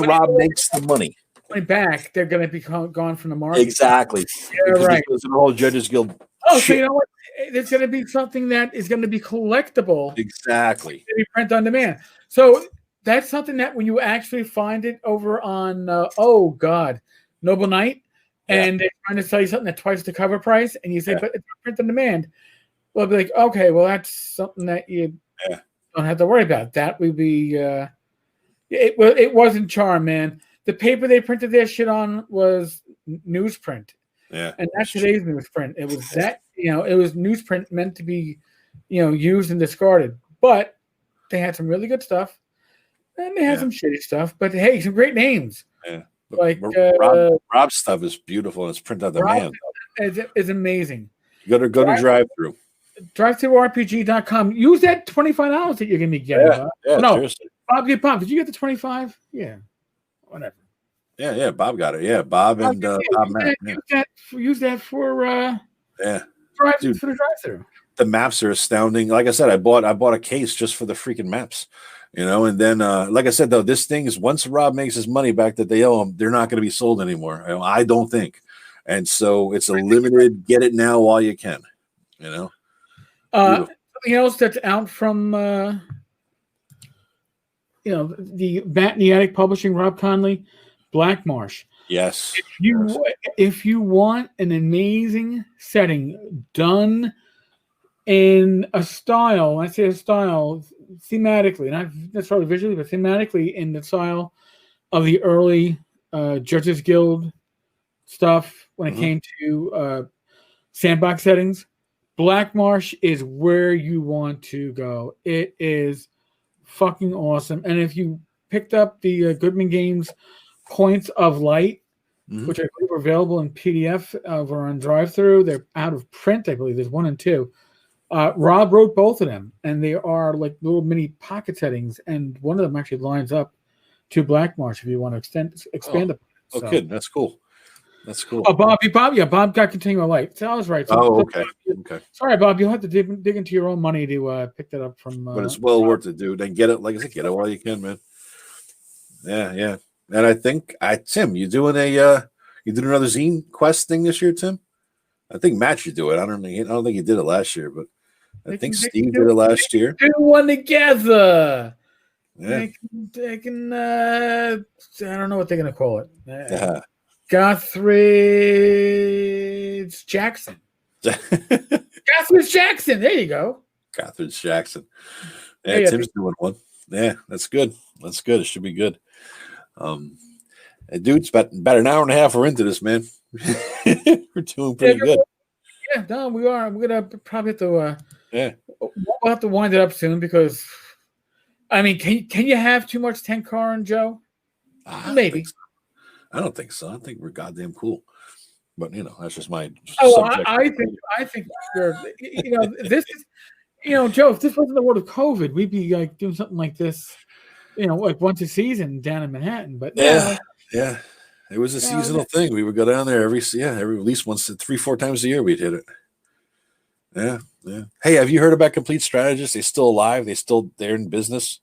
Rob makes the money back, they're going to be gone from the market. Exactly. Yeah, right. Because the whole Judges Guild. Oh, so you know what? It's going to be something that is going to be collectible. Exactly. Be print on demand. So that's something that when you actually find it over on, Noble Knight, and they're trying to sell you something at twice the cover price, and you say, but it's print on demand. Well, they'll be like, okay, well, that's something that you don't have to worry about. That would be, it wasn't charm, man. The paper they printed their shit on was newsprint. Yeah. And that's today's newsprint. It was that, it was newsprint meant to be, used and discarded. But they had some really good stuff. And they had some shitty stuff, but hey, some great names. Yeah, like Rob's stuff is beautiful and it's printed on demand. Is amazing. Go to drive through. DriveThruRPG.com. Use that $25 that you're going to be getting. Yeah, yeah, no, seriously. Bob, did you get the 25? Yeah, whatever. Yeah, Bob got it. Yeah, Bob and Bob Matt. Use that for yeah, dude, for the drive-thru. The maps are astounding. Like I said, I bought a case just for the freaking maps, And then, like I said, though, this thing is once Rob makes his money back that they owe him, they're not going to be sold anymore. I don't think, and so it's a limited. Get it now while you can. Something else that's out from the Bat in the Attic Publishing, Rob Conley, Black Marsh. Yes. If you want an amazing setting done in a style, I say a style thematically, not necessarily visually, but thematically in the style of the early Judges Guild stuff when it came to sandbox settings, Black Marsh is where you want to go. It is fucking awesome. And if you picked up the Goodman Games Points of Light, which I believe are available in PDF or on drive-thru, they're out of print, I believe. There's 1 and 2. Rob wrote both of them, and they are like little mini pocket settings, and one of them actually lines up to Black Marsh if you want to expand it. Oh, good. That's cool. That's cool. Oh, Bob, got Continual Light. So I was right. So okay. Sorry, Bob. You'll have to dig into your own money to pick that up from. But it's well worth it, dude. And get it, like I said, get it while you can, man. Yeah. And I think, Tim, you doing another zine quest thing this year, Tim? I think Matt should do it. I don't think he did it last year, but I think Steve did it last year. Do one together. Yeah. They can. I don't know what they're gonna call it. Gothridge Jackson. Gothridge Jackson. There you go. Gothridge Jackson. Yeah, Tim's doing one. Yeah, that's good. That's good. It should be good. Dude, it's about an hour and a half we're into this, man. We're doing pretty good. Yeah, no, we are. We're gonna probably have to. We'll have to wind it up soon because, I mean, can you have too much Tenkar and Joe? Maybe. I don't think so. I think we're goddamn cool. But that's just my. I think we're. This is. Joe, if this wasn't the world of COVID, we'd be like doing something like this. Like once a season down in Manhattan. But yeah. It was a seasonal thing. We would go down there every at least once, 3-4 times a year. We'd hit it. Yeah. Hey, have you heard about Complete Strategists? They still alive? They're in business?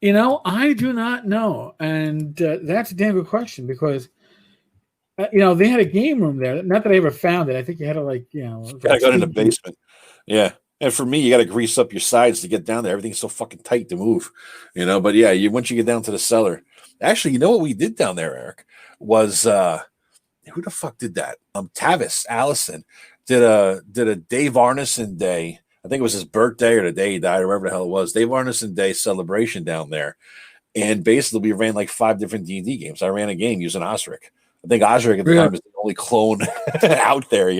I do not know, and that's a damn good question because they had a game room there. Not that I ever found it. I think you had to gotta go in the basement. Yeah. And for me, you got to grease up your sides to get down there. Everything's so fucking tight to move, But yeah, once you get down to the cellar. Actually, you know what we did down there, Eric? Was who the fuck did that? Tavis Allison did a Dave Arneson Day. I think it was his birthday or the day he died, or whatever the hell it was. Dave Arneson Day celebration down there, and basically we ran like 5 different D&D games. I ran a game using Osric. I think Osric at the time was the only clone out there,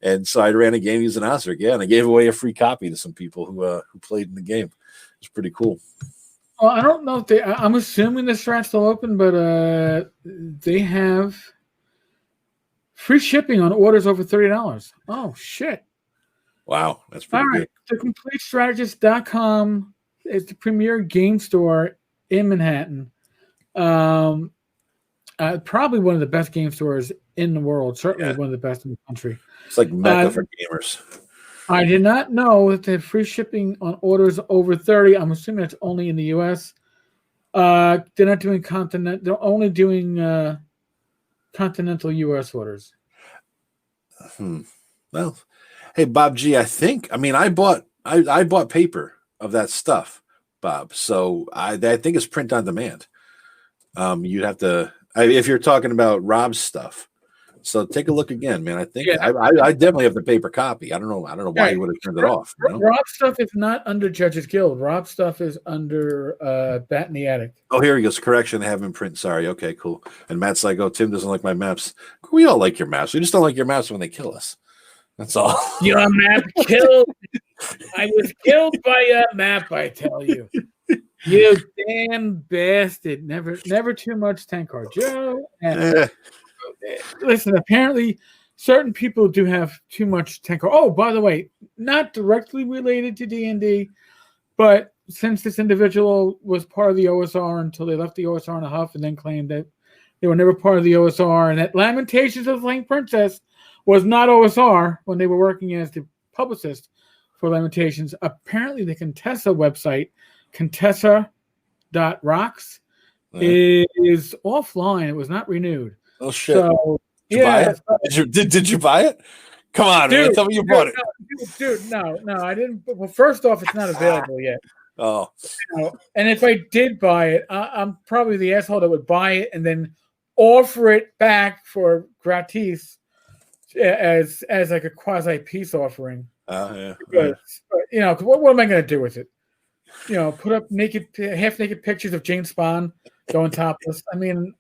And so I ran a game using Osric, and I gave away a free copy to some people who played in the game. It was pretty cool. Well, I don't know if I'm assuming the strat's still open, but they have free shipping on orders over $30. Oh shit! Wow, that's pretty good. TheCompleteStrategist.com is the premier game store in Manhattan. Probably one of the best game stores in the world. Certainly one of the best in the country. It's like Mecca for gamers. I did not know that they have free shipping on orders over 30. I'm assuming it's only in the U.S. They're not doing continent. They're only doing continental U.S. orders. Well, hey, Bob G, I bought paper of that stuff, Bob. So I think it's print on demand. You'd have to, if you're talking about Rob's stuff. So take a look again, man. I think I definitely have the paper copy. I don't know why he would have turned it off. Rob's stuff is not under Judges Guild. Rob's stuff is under Bat in the Attic. Oh, here he goes. Correction, they have in print. Sorry. Okay, cool. And Matt's like, oh, Tim doesn't like my maps. We all like your maps. We just don't like your maps when they kill us. That's all. Your map killed. I was killed by a map, I tell you. You damn bastard. Never too much Tenkar Joe. And listen, apparently certain people do have too much Tenkar. Oh, by the way, not directly related to D&D, but since this individual was part of the OSR until they left the OSR in a huff and then claimed that they were never part of the OSR and that Lamentations of the Flame Princess was not OSR when they were working as the publicist for Lamentations. Apparently, the Contessa website, Contessa.rocks, is offline. It was not renewed. Oh, shit. So, did you buy it? Did you buy it? Come on, man. Tell me you bought it. No, I didn't. Well, first off, it's not available yet. Oh. And if I did buy it, I'm probably the asshole that would buy it and then offer it back for gratis as like a quasi peace offering. Yeah. Because, what am I going to do with it? Put up half naked pictures of Jane Spawn going topless. I mean,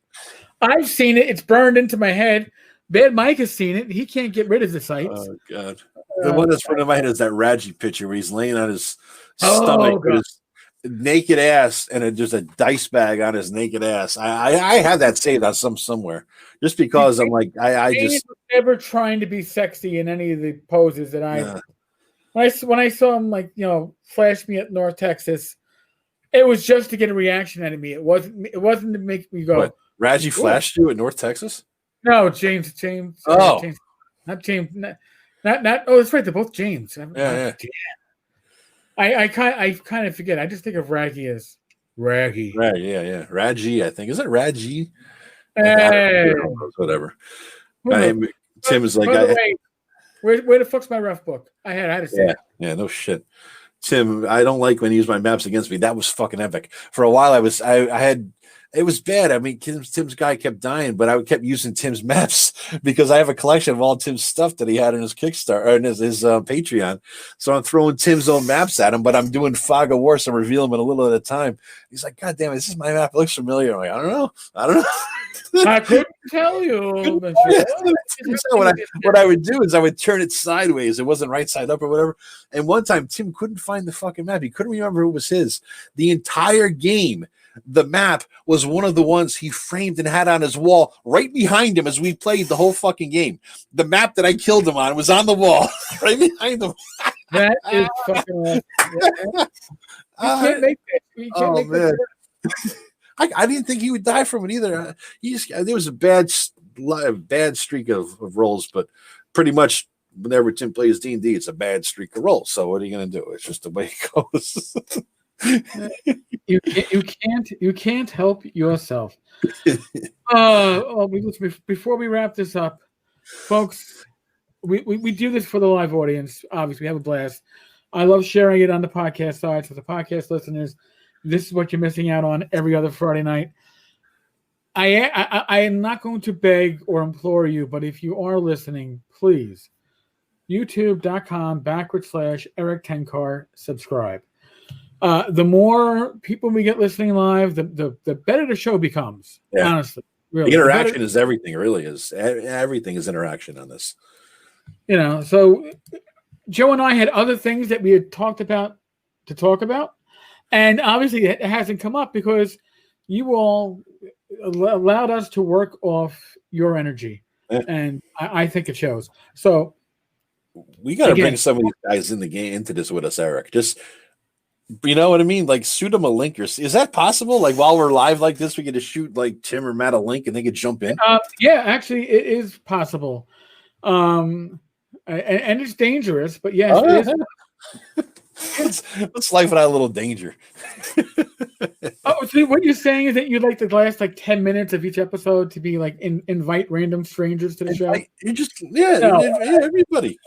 I've seen it. It's burned into my head. Bad Mike has seen it. He can't get rid of the sites. Oh, God. The one that's front of my head is that Raji picture where he's laying on his stomach with his naked ass and there's a dice bag on his naked ass. I have that saved on somewhere just because I'm like, I just never trying to be sexy in any of the poses that when I saw him, flash me at North Texas, it was just to get a reaction out of me. It wasn't to make me go. What? Raji flashed you at North Texas? No, James. Oh, James, not James. Not. Oh, that's right. They're both James. Yeah. I kind of forget. I just think of Raggy as Raggy. Right. Yeah. Raji, I think. Is it Raji? Hey. Whatever. Tim is like, where the fuck's my rough book? I had to say it. Yeah, no shit. Tim, I don't like when you use my maps against me. That was fucking epic. For a while, it was bad. I mean, Tim's guy kept dying, but I kept using Tim's maps because I have a collection of all Tim's stuff that he had in his Kickstarter or in his Patreon. So I'm throwing Tim's own maps at him, but I'm doing Fog of War, so I'm revealing them a little at a time. He's like, God damn it, this is my map. It looks familiar. I'm like, I don't know. I couldn't tell you. What I would do is I would turn it sideways. It wasn't right side up or whatever. And one time, Tim couldn't find the fucking map. He couldn't remember who was his. The entire game, the map was one of the ones he framed and had on his wall right behind him as we played the whole fucking game. The map that I killed him on was on the wall right behind him. That is fucking awesome. You can't make that. You can't make man. I didn't think he would die from it either. There was a bad streak of rolls, but pretty much whenever Tim plays D&D, it's a bad streak of rolls. So what are you going to do? It's just the way it goes. You can't help yourself. Before we wrap this up, folks, we do this for the live audience. Obviously, we have a blast. I love sharing it on the podcast side. So the podcast listeners, this is what you're missing out on every other Friday night. I am not going to beg or implore you, but if you are listening, please, youtube.com/Eric Tenkar, subscribe. The more people we get listening live, the better the show becomes. Yeah. Honestly, really. The interaction is everything. It really is. Everything is interaction on this. So Joe and I had other things that we had talked about to talk about, and obviously it hasn't come up because you all allowed us to work off your energy, and I think it shows. So we got to bring some of these guys in the game into this with us, Eric. Just. You know what I mean? Like, shoot them a link. Is that possible? Like, while we're live like this, we could just shoot, like, Tim or Matt a link and they could jump in? Yeah, actually, it is possible. And it's dangerous, but yes, it is. Let's life without a little danger. So what you're saying is that you'd like the last, 10 minutes of each episode to be, invite random strangers to the show? Everybody.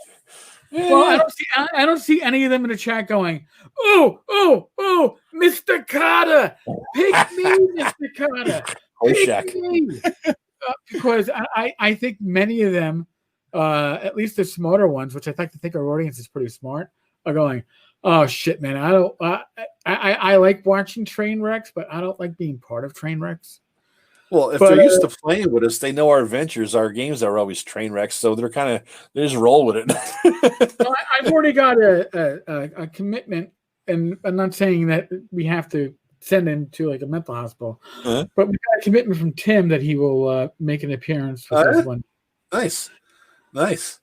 Yeah. Well, I don't see any of them in the chat going, oh, Mr. Carter, pick me, Mr. Carter, pick me. Because I think many of them, at least the smarter ones, which I like to think our audience is pretty smart, are going, oh shit, man, I like watching train wrecks, but I don't like being part of train wrecks. Well, if they're used to playing with us, they know our adventures, our games are always train wrecks, so they just roll with it. I've already got a commitment, and I'm not saying that we have to send him to a mental hospital, but we got a commitment from Tim that he will make an appearance for this one. Nice. Nice.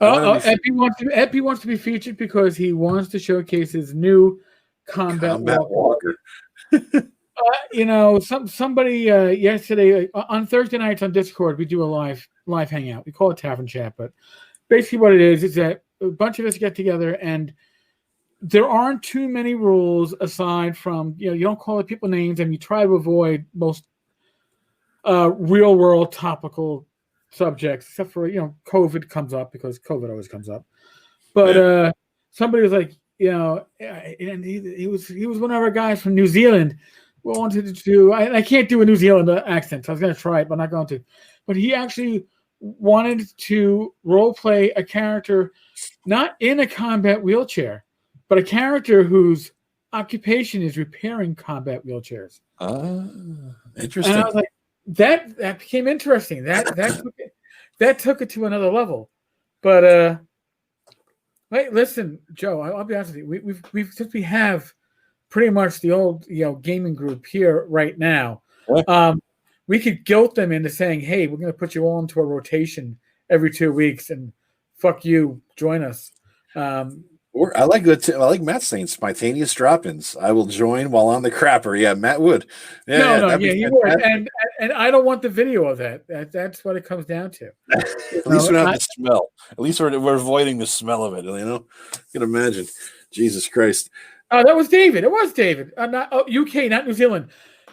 Epi wants to be featured because he wants to showcase his new combat walker. Somebody yesterday on Thursday nights on Discord, we do a live hangout. We call it Tavern Chat, but basically what it is that a bunch of us get together, and there aren't too many rules aside from you don't call people names, and you try to avoid most real world topical subjects, except for COVID comes up because COVID always comes up. But somebody was like, and he was one of our guys from New Zealand. We wanted to do. I can't do a New Zealand accent, so I was going to try it, but I'm not going to. But he actually wanted to role play a character, not in a combat wheelchair, but a character whose occupation is repairing combat wheelchairs. Interesting. And I was like, that became interesting. That took it to another level. But wait, listen, Joe, I'll be honest with you. Since we have pretty much the old gaming group here right now, we could guilt them into saying, hey, we're going to put you all into a rotation every 2 weeks, and fuck you, join us. I like that. I like Matt saying spontaneous drop-ins. I will join while on the crapper. Yeah, Matt would. He would. And I don't want the video of that. That's what it comes down to. At least we don't have the smell. At least we're avoiding the smell of it. You can imagine. Jesus Christ. That was David. It was David. Not UK, not New Zealand.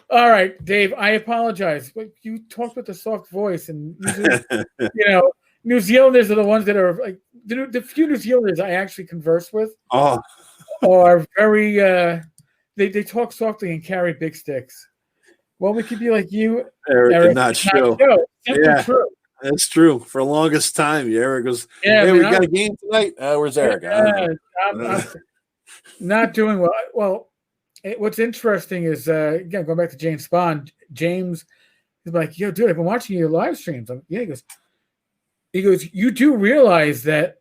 All right, Dave. I apologize. You talked with a soft voice, and usually, New Zealanders are the ones that are like the few New Zealanders I actually converse with are very they talk softly and carry big sticks. Well, we could be like you, Eric. Did not show. Yeah, true. That's true. For the longest time, Eric goes, "Hey, we got a game tonight. Where's Eric?" I'm not doing well. Well, what's interesting is again going back to James Spawn. James is like, "Yo, dude, I've been watching your live streams." He goes, you do realize that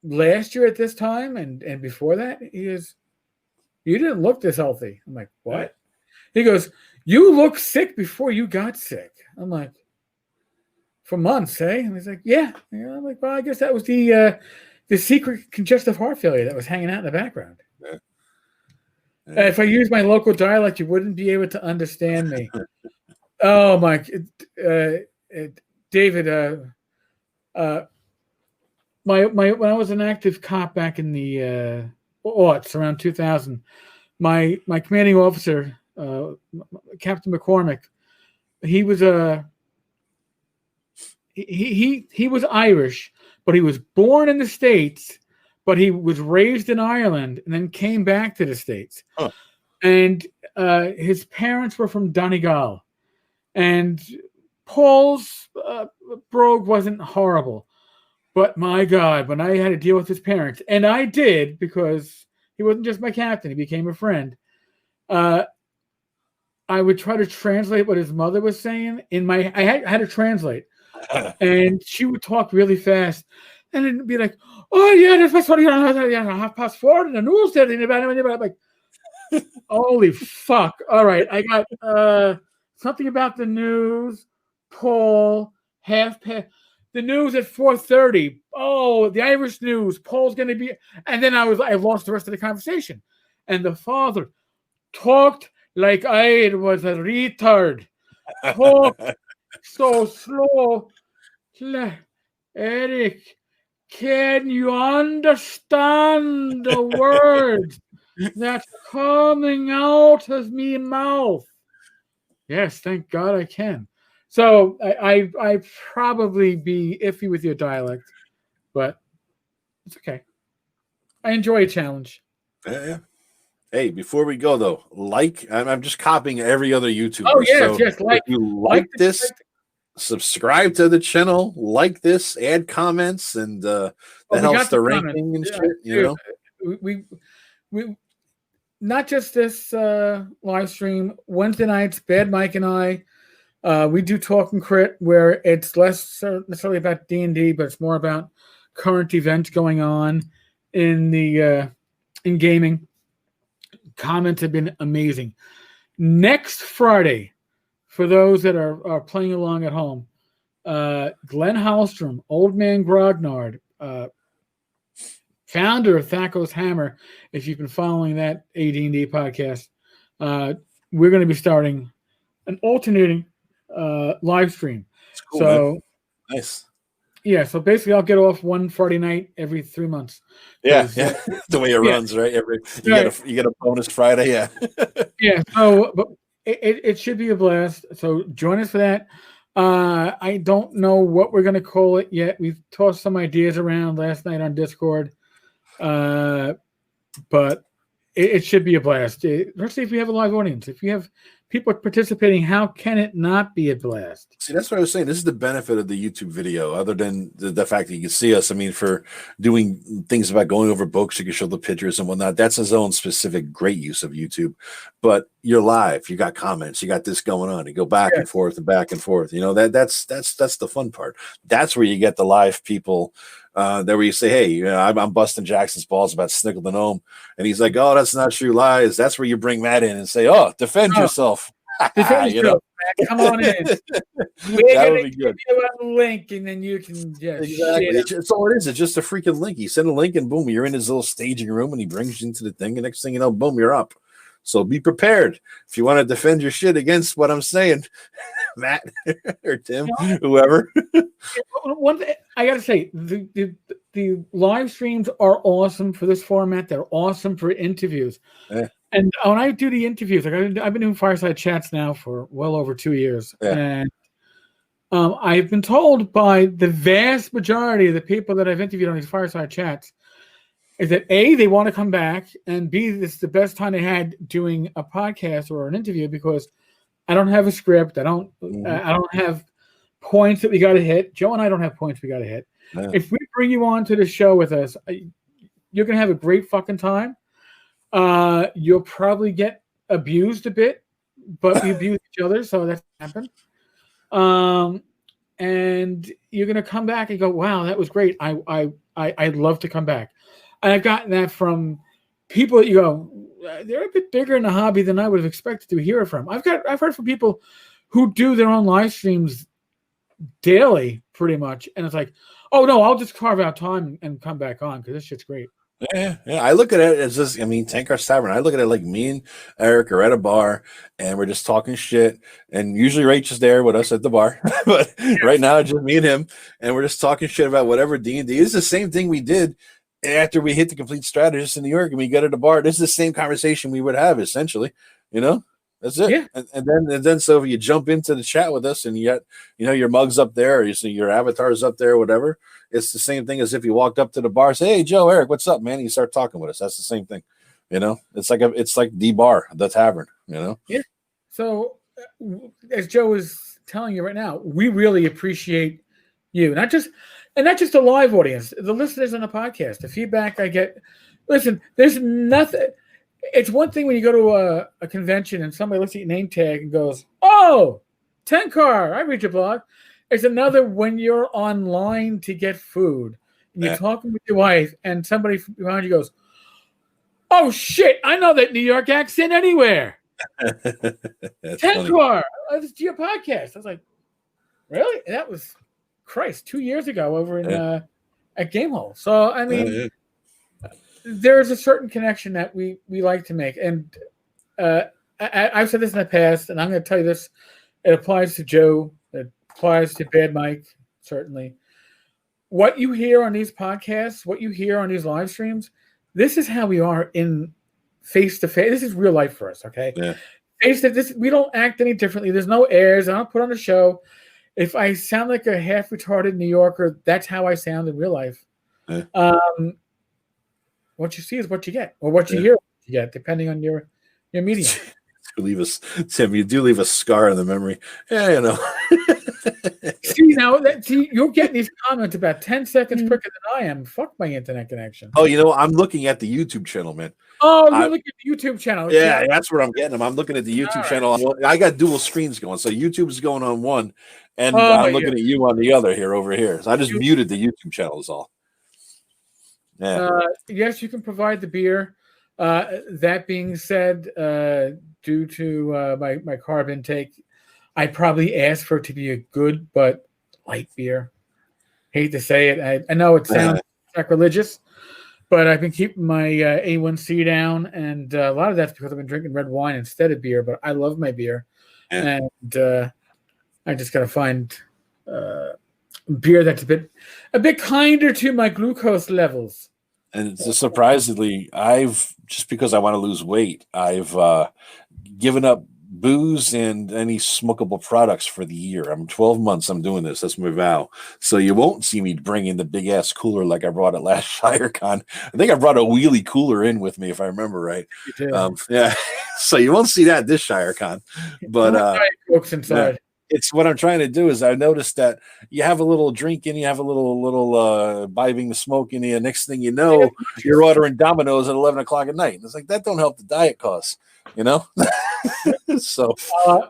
last year at this time and before that, he goes, you didn't look this healthy. I'm like, what? He goes, you look sick before you got sick. I'm like, for months, eh? And he's like, yeah. I'm like, well, I guess that was the secret congestive heart failure that was hanging out in the background. If I use my local dialect, you wouldn't be able to understand me. Oh my, David. When I was an active cop back in the aughts around 2000, my commanding officer, Captain McCormick, he was he was Irish, but he was born in the States, but he was raised in Ireland and then came back to the States. Huh. And his parents were from Donegal, and Paul's brogue wasn't horrible, but my God, when I had to deal with his parents, and I did because he wasn't just my captain, he became a friend. I would try to translate what his mother was saying I had to translate, and she would talk really fast, and it'd be like, "Oh yeah, that's what 4:30 in the news said." I'm like, holy fuck! All right, I got something about the news. Paul, the news at 4:30. Oh, the Irish news. Paul's going to be, and then I lost the rest of the conversation. And the father talked like I was a retard. Talked so slow. Eric, can you understand the words that's coming out of me mouth? Yes, thank God I can. So I probably be iffy with your dialect, but it's okay. I enjoy a challenge. Yeah. Hey, before we go though, I'm just copying every other YouTuber. Oh yes, yes. If you like this, subscribe to the channel, like this, add comments, and that helps the ranking and shit. We not just this live stream. Wednesday nights, Bad Mike and I. We do Talk and Crit, where it's less necessarily about D&D, but it's more about current events going on in gaming. Comments have been amazing. Next Friday, for those that are playing along at home, Glenn Hallstrom, Old Man Grognard, founder of Thacko's Hammer. If you've been following that AD&D podcast, we're going to be starting an alternating live stream. It's cool, so man. Nice. Yeah, so basically I'll get off one Friday night every 3 months. Yeah. The way it runs, right? You get a bonus Friday, yeah. Yeah, so but it should be a blast. So join us for that. I don't know what we're gonna call it yet. We've tossed some ideas around last night on Discord. But it should be a blast. Especially if we have a live audience. If you have people participating, how can it not be a blast? See, that's what I was saying. This is the benefit of the YouTube video, other than the fact that you can see us. I mean, for doing things about going over books, you can show the pictures and whatnot. That's his own specific great use of YouTube. But you're live. You got comments. You got this going on. You go back and forth and back and forth. You know, that's the fun part. That's where you get the live people. Where you say, hey, I'm busting Jackson's balls about Snickle the Gnome. And he's like, oh, that's not true, lies. That's where you bring Matt in and say, oh, defend yourself. Defend yourself, Matt. Come on in. We're going to give you a link, and then you can just exactly. It's all it is. It's just a freaking link. You send a link, and boom, you're in his little staging room, and he brings you into the thing. And next thing you know, boom, you're up. So be prepared. If you want to defend your shit against what I'm saying, Matt or Tim, whoever. One thing I got to say, the live streams are awesome for this format. They're awesome for interviews. Yeah. And when I do the interviews, like I've been doing fireside chats now for well over 2 years. Yeah. And I've been told by the vast majority of the people that I've interviewed on these fireside chats is that A, they want to come back, and B, this is the best time they had doing a podcast or an interview because I don't have a script. I don't have points that we got to hit. Joe and I don't have points we got to hit. Yeah. If we bring you on to the show with us, you're going to have a great fucking time. You'll probably get abused a bit, but we abuse each other, so that's happened. And you're going to come back and go, wow, that was great. I'd love to come back. And I've gotten that from people that you go, they're a bit bigger in the hobby than I would have expected to hear from. I've heard from people who do their own live streams daily, pretty much, and it's like, oh no, I'll just carve out time and come back on because this shit's great. Yeah. I look at it as just, Tenkar's Tavern. I look at it like me and Eric are at a bar and we're just talking shit. And usually Rachel's there with us at the bar, but right now it's just me and him, and we're just talking shit about whatever D&D. It's the same thing we did after we hit the Complete Strategist in New York and we got at a bar. This is the same conversation we would have essentially. That's it. Yeah. And then so if you jump into the chat with us and you got, your mug's up there, or you see your avatar's up there, or whatever, it's the same thing as if you walked up to the bar, say, hey, Joe, Eric, what's up, man? And you start talking with us. That's the same thing. It's like the bar, the tavern, Yeah. So as Joe is telling you right now, we really appreciate you. Not just the live audience, the listeners on the podcast, the feedback I get. Listen, there's nothing. It's one thing when you go to a convention and somebody looks at your name tag and goes, oh, Tenkar, I read your blog. It's another when you're online to get food and you're talking with your wife and somebody behind you goes, oh, shit, I know that New York accent anywhere. Tenkar, this is your podcast. I was like, really? And that was, Christ, 2 years ago over in at Gamehole. So, there's a certain connection that we like to make. And I've said this in the past, and I'm going to tell you this. It applies to Joe. It applies to Bad Mike, certainly. What you hear on these podcasts, what you hear on these live streams, this is how we are in face-to-face. This is real life for us, okay? Yeah. Face-to-face, we don't act any differently. There's no airs. I don't put on a show. If I sound like a half-retarded New Yorker, that's how I sound in real life. Yeah. What you see is what you get, or what you hear, what you get, depending on your medium. Tim, you do leave a scar in the memory. Yeah, See, you're getting these comments about 10 seconds quicker than I am. Fuck my internet connection. Oh, I'm looking at the YouTube channel, man. Oh, you're looking at the YouTube channel. Yeah, that's where I'm getting them. I'm looking at the YouTube channel. I got dual screens going, so YouTube's going on one, and I'm looking at you on the other over here. So I just muted the YouTube channel is all. Yeah. Yes, you can provide the beer. That being said, due to my carb intake, I probably asked for it to be a good but light beer. Hate to say it. I know it sounds sacrilegious, but I've been keeping my A1C down, and a lot of that's because I've been drinking red wine instead of beer. But I love my beer, and I just got to find beer that's a bit kinder to my glucose levels. And it's surprisingly, just because I want to lose weight, I've given up booze and any smokable products for the year. I'm 12 months. I'm doing this. That's my vow. So you won't see me bringing the big ass cooler like I brought at last ShireCon. I think I brought a wheelie cooler in with me, if I remember right. Yeah. So you won't see that this ShireCon. But Cokes inside. It's what I'm trying to do is I noticed that you have a little drink and you have a little imbibing the smoke in you. Next thing you know, you're ordering Domino's at 11 o'clock at night. And it's like, that don't help the diet costs, you know? So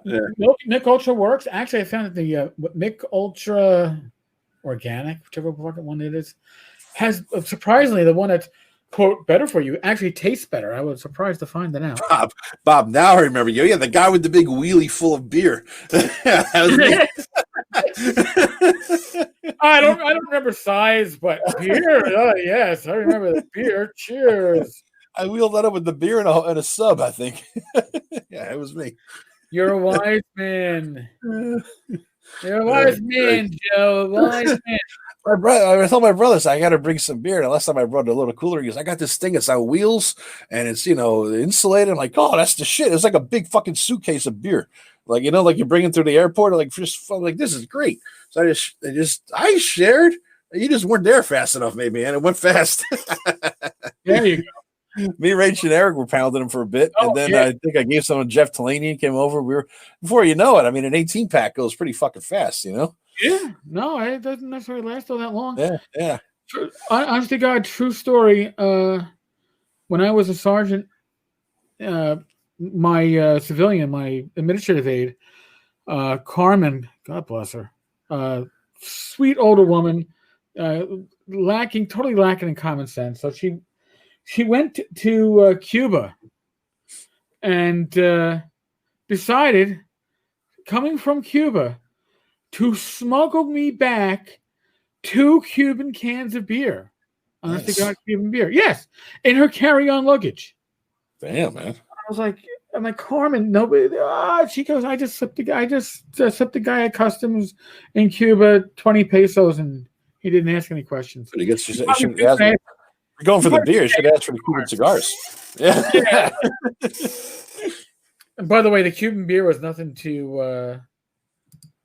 Mick Ultra works. Actually, I found that the Mick Ultra Organic, whichever one it is, has surprisingly the one that's quote better for you actually tastes better. I was surprised to find that out. Bob, now I remember you. Yeah, the guy with the big wheelie full of beer. That was me. I don't remember size, but beer. Yes, I remember the beer. Cheers. I wheeled that up with the beer and a sub, I think. Yeah, it was me. You're a wise man. You're a wise man, Joe. A wise man. I told my brothers I got to bring some beer. And the last time I brought a little cooler, he goes, I got this thing. It's on wheels and it's, insulated. I'm like, oh, that's the shit. It's like a big fucking suitcase of beer. Like, like you're bringing through the airport. Like, this is great. So I shared. You just weren't there fast enough, maybe. And it went fast. There you go. Me, Rach, and Eric were pounding them for a bit. And then I think I gave some to Jeff Talani and came over. Before you know it, I mean, an 18-pack goes pretty fucking fast, Yeah, no, it doesn't necessarily last all that long. Yeah. Honest to God, true story. When I was a sergeant, my civilian, my administrative aide, Carmen, God bless her, sweet older woman, totally lacking in common sense. So she went to Cuba and decided, coming from Cuba, to smuggle me back 2 Cuban cans of beer. Honest to God, Cuban beer. Yes, in her carry-on luggage. Damn, man. I was like, I'm like, Carmen, nobody. She goes, I just slipped the guy at customs in Cuba 20 pesos, and he didn't ask any questions. But you're going for the beer. You should ask for the Cuban cigars. Yeah. And by the way, the Cuban beer was nothing to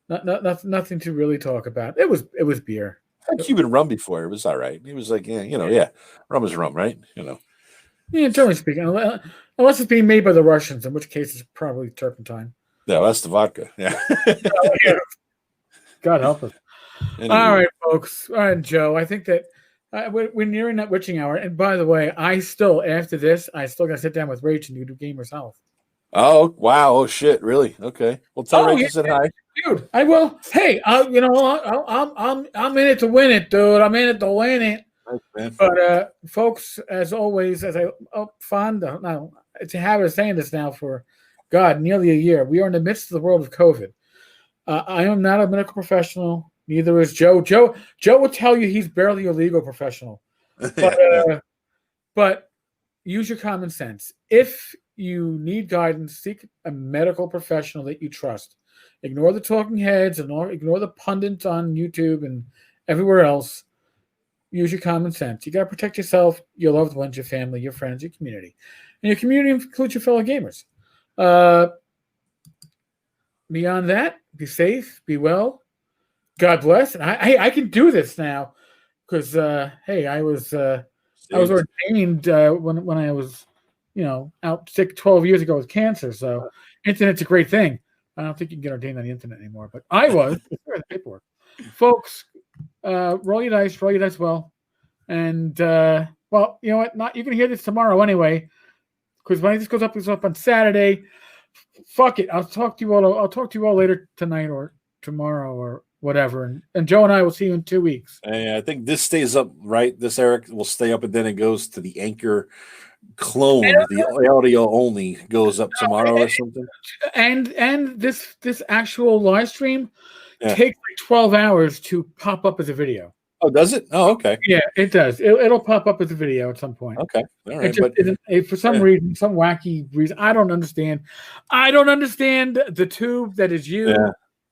nothing to really talk about. It was beer. I had Cuban rum before. It was all right. It was like, rum is rum, right? Yeah, generally speaking, unless it's being made by the Russians, in which case it's probably turpentine. Yeah, that's the vodka. Yeah. God help us. Anyway. All right, folks. All right, Joe. I think that we're nearing that witching hour. And by the way, after this, I still got to sit down with Rach and do Gamers Health. Oh, wow. Oh, shit. Really? Okay. Well, tell Rach to say hi. Dude, I will. Hey, I'm in it to win it, dude. I'm in it to win it. Thanks, man. But folks, as always, it's a habit of saying this now for nearly a year. We are in the midst of the world of COVID. I am not a medical professional. Neither is Joe. Joe will tell you he's barely a legal professional. But use your common sense. If you need guidance, seek a medical professional that you trust. Ignore the talking heads, ignore the pundits on YouTube and everywhere else. Use your common sense. You got to protect yourself, your loved ones, your family, your friends, your community. And your community includes your fellow gamers. Beyond that, be safe, be well. God bless. And I can do this now because, I was ordained when I was, out sick 12 years ago with cancer. So internet's a great thing. I don't think you can get ordained on the internet anymore, but I was. The paperwork. Folks, roll your dice well. And, well, you know what? You're going to hear this tomorrow anyway, because when this goes up on Saturday. Fuck it. I'll talk to you all later tonight or tomorrow or whatever. And Joe and I will see you in 2 weeks. I think this stays up, right? This, Eric, will stay up, and then it goes to the Anchor cloned. The audio only goes up tomorrow or something. And this actual live stream Yeah. takes like 12 hours to pop up as a video. Oh, does it? Oh, okay. Yeah, it does. It'll pop up as a video at some point. Okay. All right. It just isn't, for some reason, some wacky reason. I don't understand. I don't understand the tube that is you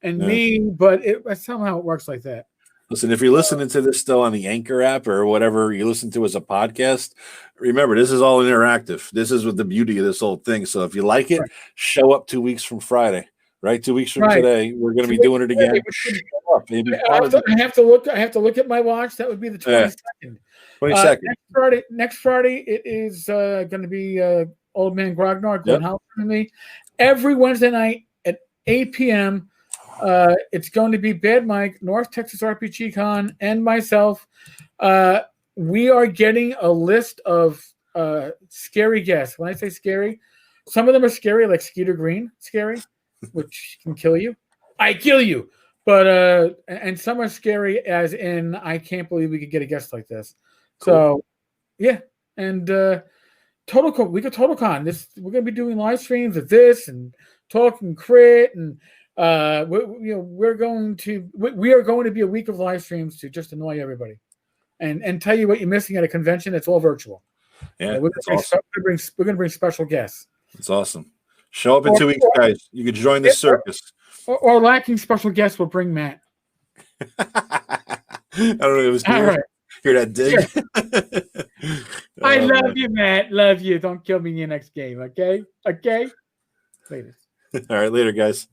and me, but somehow it works like that. Listen, if you're listening to this still on the Anchor app or whatever you listen to as a podcast, remember, this is all interactive. This is what the beauty of this whole thing. So if you like it, show up 2 weeks from Friday, right? 2 weeks from today, we're going to be doing it again. Show up. I have to look at my watch. That would be the 22nd. 22nd. Next Friday, it is going to be Old Man Grognard going out with me. Every Wednesday night at 8 p.m., it's going to be Bad Mike, North Texas RPG Con, and myself. We are getting a list of scary guests. When I say scary, some of them are scary, like Skeeter Green, scary, which can kill you. I kill you. But and some are scary, as in I can't believe we could get a guest like this. Cool. So yeah, and TotalCon, we got TotalCon. We're gonna be doing live streams of this and talking crit and. We are going to be a week of live streams to just annoy everybody, and tell you what you're missing at a convention. It's all virtual. Yeah, we're going to bring special guests. That's awesome. Show up in 2 weeks, guys. You can join the circus. Or lacking special guests, we'll bring Matt. I don't know. It was all right. Hear that dig? Sure. I love you, Matt. Love you. Don't kill me in your next game. Okay. Okay. Later. All right. Later, guys.